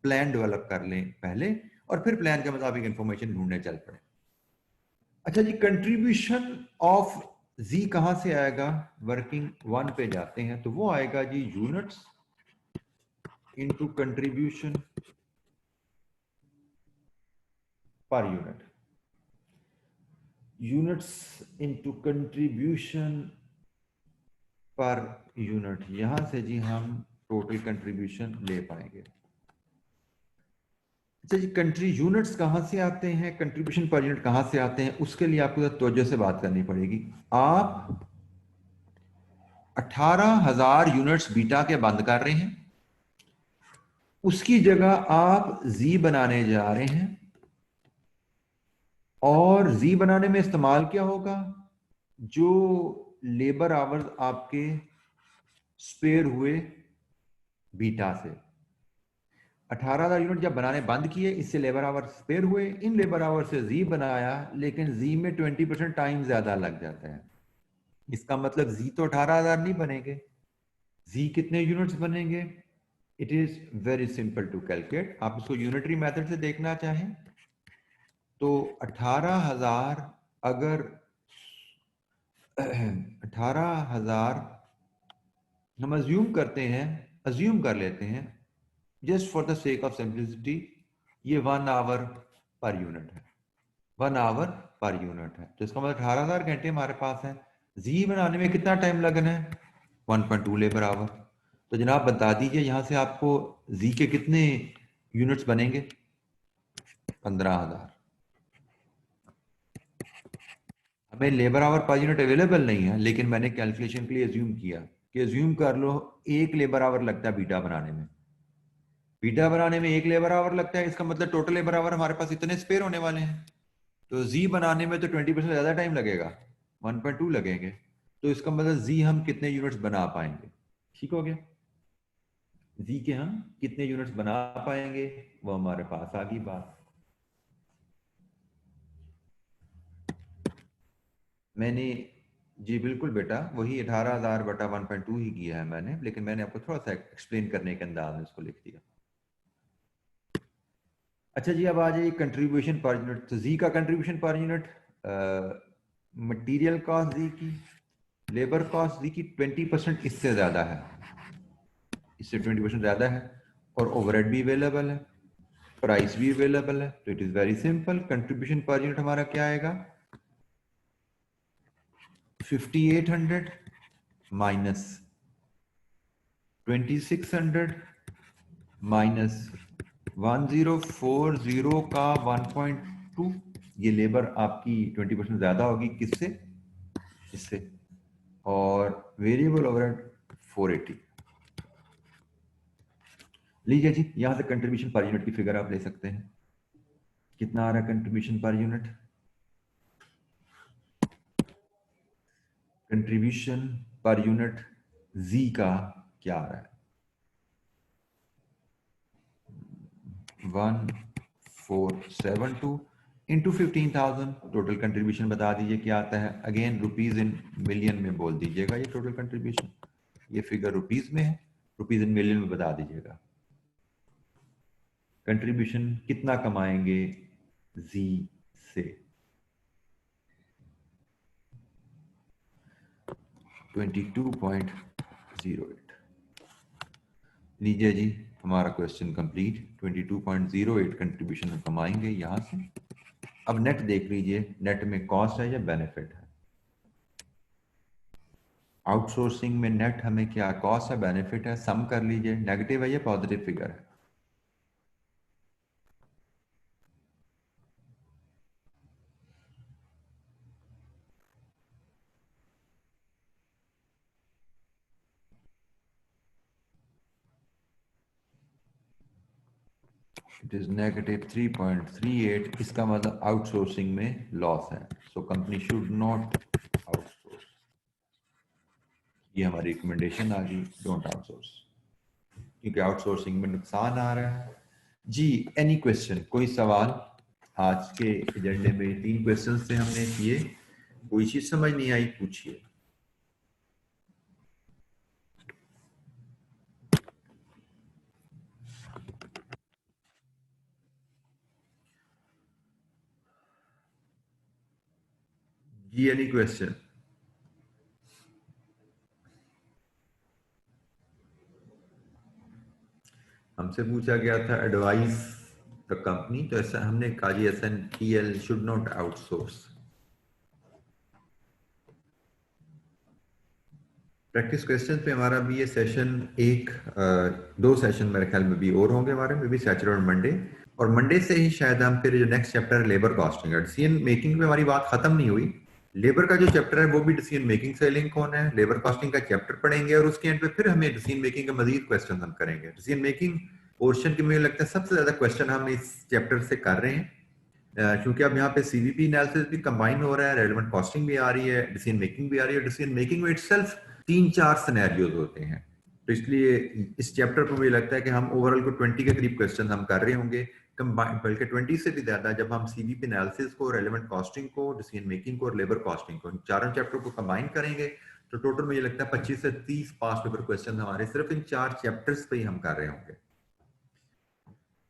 प्लान डेवलप कर लें पहले, और फिर प्लान के मुताबिक इंफॉर्मेशन ढूंढने चल पड़े। अच्छा जी, कंट्रीब्यूशन ऑफ जी कहां से आएगा, वर्किंग 1 पे जाते हैं तो वो आएगा जी units into contribution per unit, units into contribution per unit, यहां से जी हम टोटल कंट्रीब्यूशन ले पाएंगे। अच्छा जी, कंट्री यूनिट्स कहां से आते हैं, कंट्रीब्यूशन पर यूनिट कहां से आते हैं, उसके लिए आपको तवज्जो से बात करनी पड़ेगी। आप 18,000 यूनिट्स बीटा के बंद कर रहे हैं, उसकी जगह आप जी बनाने जा रहे हैं, और जी बनाने में इस्तेमाल क्या होगा, जो लेबर आवर्स आपके स्पेयर हुए बीटा से। 18,000 यूनिट जब बनाने बंद किए, इससे लेबर आवर स्पेयर हुए, इन लेबर आवर से जी बनाया, लेकिन जी में 20% टाइम ज्यादा लग जाता है। इसका मतलब जी तो 18,000 नहीं बनेंगे, जी कितने यूनिट्स बनेंगे? It is very simple to calculate. आप इसको यूनिटरी मेथड से देखना चाहें तो 18,000, अगर 18,000 हम अज्यूम कर लेते हैं just for the sake of simplicity, ये 1 आवर पर यूनिट है, 1 आवर पर यूनिट है। तो इसका मतलब 18,000 घंटे हमारे पास है। जी बनाने में कितना टाइम लगना है? 1.2 लेबर आवर। तो जनाब बता दीजिए यहां से आपको जी के कितने यूनिट्स बनेंगे? 15,000। हमें labour our per unit available नहीं है, लेकिन मैंने कैलकुलेशन के लिए अज्यूम किया कि अज्यूम कर लो एक लेबर आवर लगता है बीटा बनाने में। बीटा बनाने में एक लेबर आवर लगता है, इसका मतलब टोटल लेबर आवर हमारे पास इतने स्पेयर होने वाले हैं। तो जी बनाने में तो 20% ज्यादा टाइम लगेगा, 1.2 लगेंगे। तो इसका मतलब जी हम कितने यूनिट्स बना पाएंगे? ठीक हो गया। जी के हम कितने यूनिट्स बना पाएंगे वो हमारे पास आ गई बात। मैंने, जी बिल्कुल बेटा, वही 18,000 बटा 1.2 ही किया है मैंने, लेकिन मैंने आपको थोड़ा सा एक्सप्लेन करने के अंदाज में इसको लिख दिया। अच्छा जी, अब आ जाइए कंट्रीब्यूशन पर यूनिट। तो जी का contribution per unit, material cost जी की, लेबर कॉस्ट जी की 20% इससे ज्यादा है, इससे 20% ज्यादा है, और ओवरहेड भी अवेलेबल है, प्राइस भी अवेलेबल है। तो it is very simple, contribution per unit हमारा क्या आएगा? 5800 माइनस 2600 माइनस 1040 का 1.2। ये लेबर आपकी 20% ज्यादा होगी, किससे? इससे। और वेरिएबल ओवरहेड 480। लीजिए जी, यहां से कंट्रीब्यूशन पर यूनिट की फिगर आप ले सकते हैं। कितना आ रहा है contribution per unit? Contribution per unit जी का क्या आ रहा है? 1472 इंटू 15,000। टोटल कंट्रीब्यूशन बता दीजिए क्या आता है? अगेन रुपीज इन मिलियन में बोल दीजिएगा ये टोटल कंट्रीब्यूशन। ये फिगर रुपीज में है, रुपीज इन मिलियन में बता दीजिएगा। कंट्रीब्यूशन कितना कमाएंगे जी से? 22.08। लीजिए जी, हमारा क्वेश्चन कंप्लीट। 22.08 कंट्रीब्यूशन हम कमाएंगे यहां से। अब नेट देख लीजिए, नेट में कॉस्ट है या बेनिफिट है? आउटसोर्सिंग में नेट हमें क्या कॉस्ट है, बेनिफिट है? सम कर लीजिए, नेगेटिव है या पॉजिटिव फिगर है? It is -3.38। इसका मतलब आउटसोर्सिंग में लॉस है, so company should not outsource. ये हमारी रिकमेंडेशन आ गई, डोंट आउटसोर्स, क्योंकि आउटसोर्सिंग में नुकसान आ रहा है। जी, एनी क्वेश्चन, कोई सवाल? आज के एजेंडे में 3 क्वेश्चन से हमने किए, कोई चीज समझ नहीं आई पूछिए। जी, एनी क्वेश्चन? हमसे पूछा गया था एडवाइस द कंपनी, तो ऐसा हमने कहा जी SNPL should not outsource. Practice question पे हमारा भी ये सेशन दो सेशन मेरे ख्याल में भी और होंगे हमारे में भी, सैटरडे और मंडे। और मंडे से ही शायद हम फिर जो नेक्स्ट चैप्टर है लेबर कॉस्टिंग है, डिसीजन मेकिंग पे हमारी बात खत्म नहीं हुई। लेबर का जो चैप्टर है वो भी डिसीजन मेकिंग से लिंक होना है, लेबर कॉस्टिंग का चैप्टर पढ़ेंगे और उसके एंड पे फिर हमें डिसीजन मेकिंग के मजीद क्वेश्चन हम करेंगे। डिसीजन मेकिंग पोर्शन के मुझे लगता है सबसे ज्यादा क्वेश्चन हम इस चैप्टर से कर रहे हैं, क्योंकि अब यहाँ पे सीवीपी एनालिसिस भी कंबाइन हो रहा है, रेलेवेंट कॉस्टिंग भी आ रही है, डिसीजन मेकिंग भी आ रही है। डिसीजन मेकिंग में इटसेल्फ 3-4 सिनेरियोज होते हैं, तो इसलिए इस चैप्टर को मुझे लगता है कि हम ओवरऑल को 20 के करीब क्वेश्चन हम कर रहे होंगे कंबाइन, बल्कि 20 से भी ज्यादा जब हम सीवीपी एनालिसिस को, रेलेवेंट कॉस्टिंग को, डिसीजन मेकिंग को और लेबर कॉस्टिंग को, इन चारों चैप्टर को कंबाइन करेंगे तो टोटल मुझे लगता है 25 से 30 पास पेपर क्वेश्चन हमारे सिर्फ इन 4 चैप्टर्स पे ही हम कर रहे होंगे,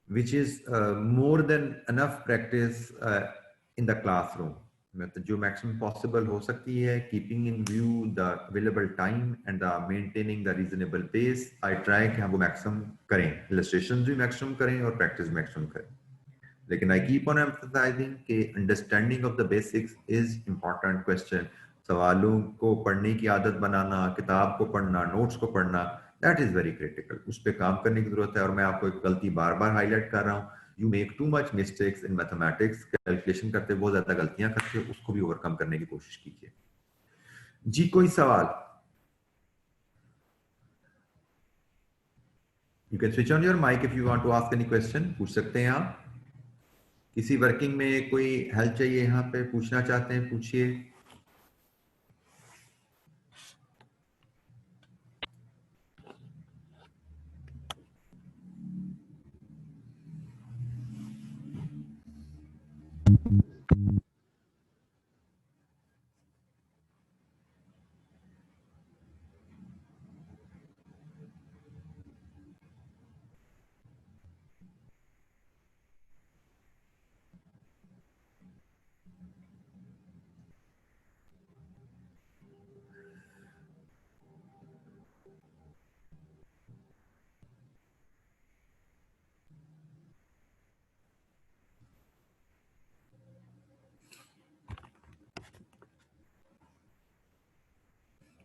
which is more than enough practice in the classroom. मतलब जो मैक्सिमम पॉसिबल हो सकती है, keeping in view the available time and the maintaining the reasonable pace, I try कि हम वो मैक्सिमम करें, इलस्ट्रेशन भी मैक्सिमम करें और प्रैक्टिस मैक्सिमम करें। लेकिन आई कीप ऑन एम्फसाइजिंग कि understanding of the basics is important question. सवालों को पढ़ने की आदत बनाना, किताब को पढ़ना, नोट्स को पढ़ना, दैट इज वेरी क्रिटिकल, उस पर काम करने की जरूरत है। और मैं आपको एक गलती बार बार हाईलाइट कर रहा हूँ, you make too much mistakes in mathematics, calculation करते बहुत ज्यादा गलतियां करते हो, उसको भी ओवरकम करने की कोशिश कीजिए। जी कोई सवाल? You can switch on your mic if you want to ask any question, पूछ सकते हैं आप। किसी वर्किंग में कोई हेल्प चाहिए, यहाँ पे पूछना चाहते हैं, पूछिए।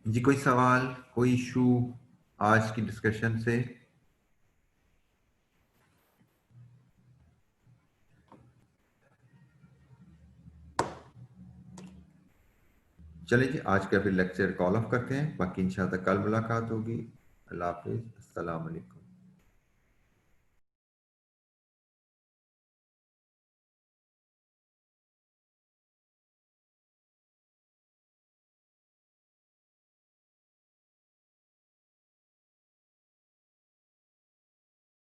जी कोई सवाल, कोई इशू आज की डिस्कशन से? चलिए जी, आज का फिर लेक्चर कॉल ऑफ करते हैं, बाकी इंशाल्लाह कल मुलाकात होगी। अल्लाह हाफिज, अस्सलाम वालेकुम।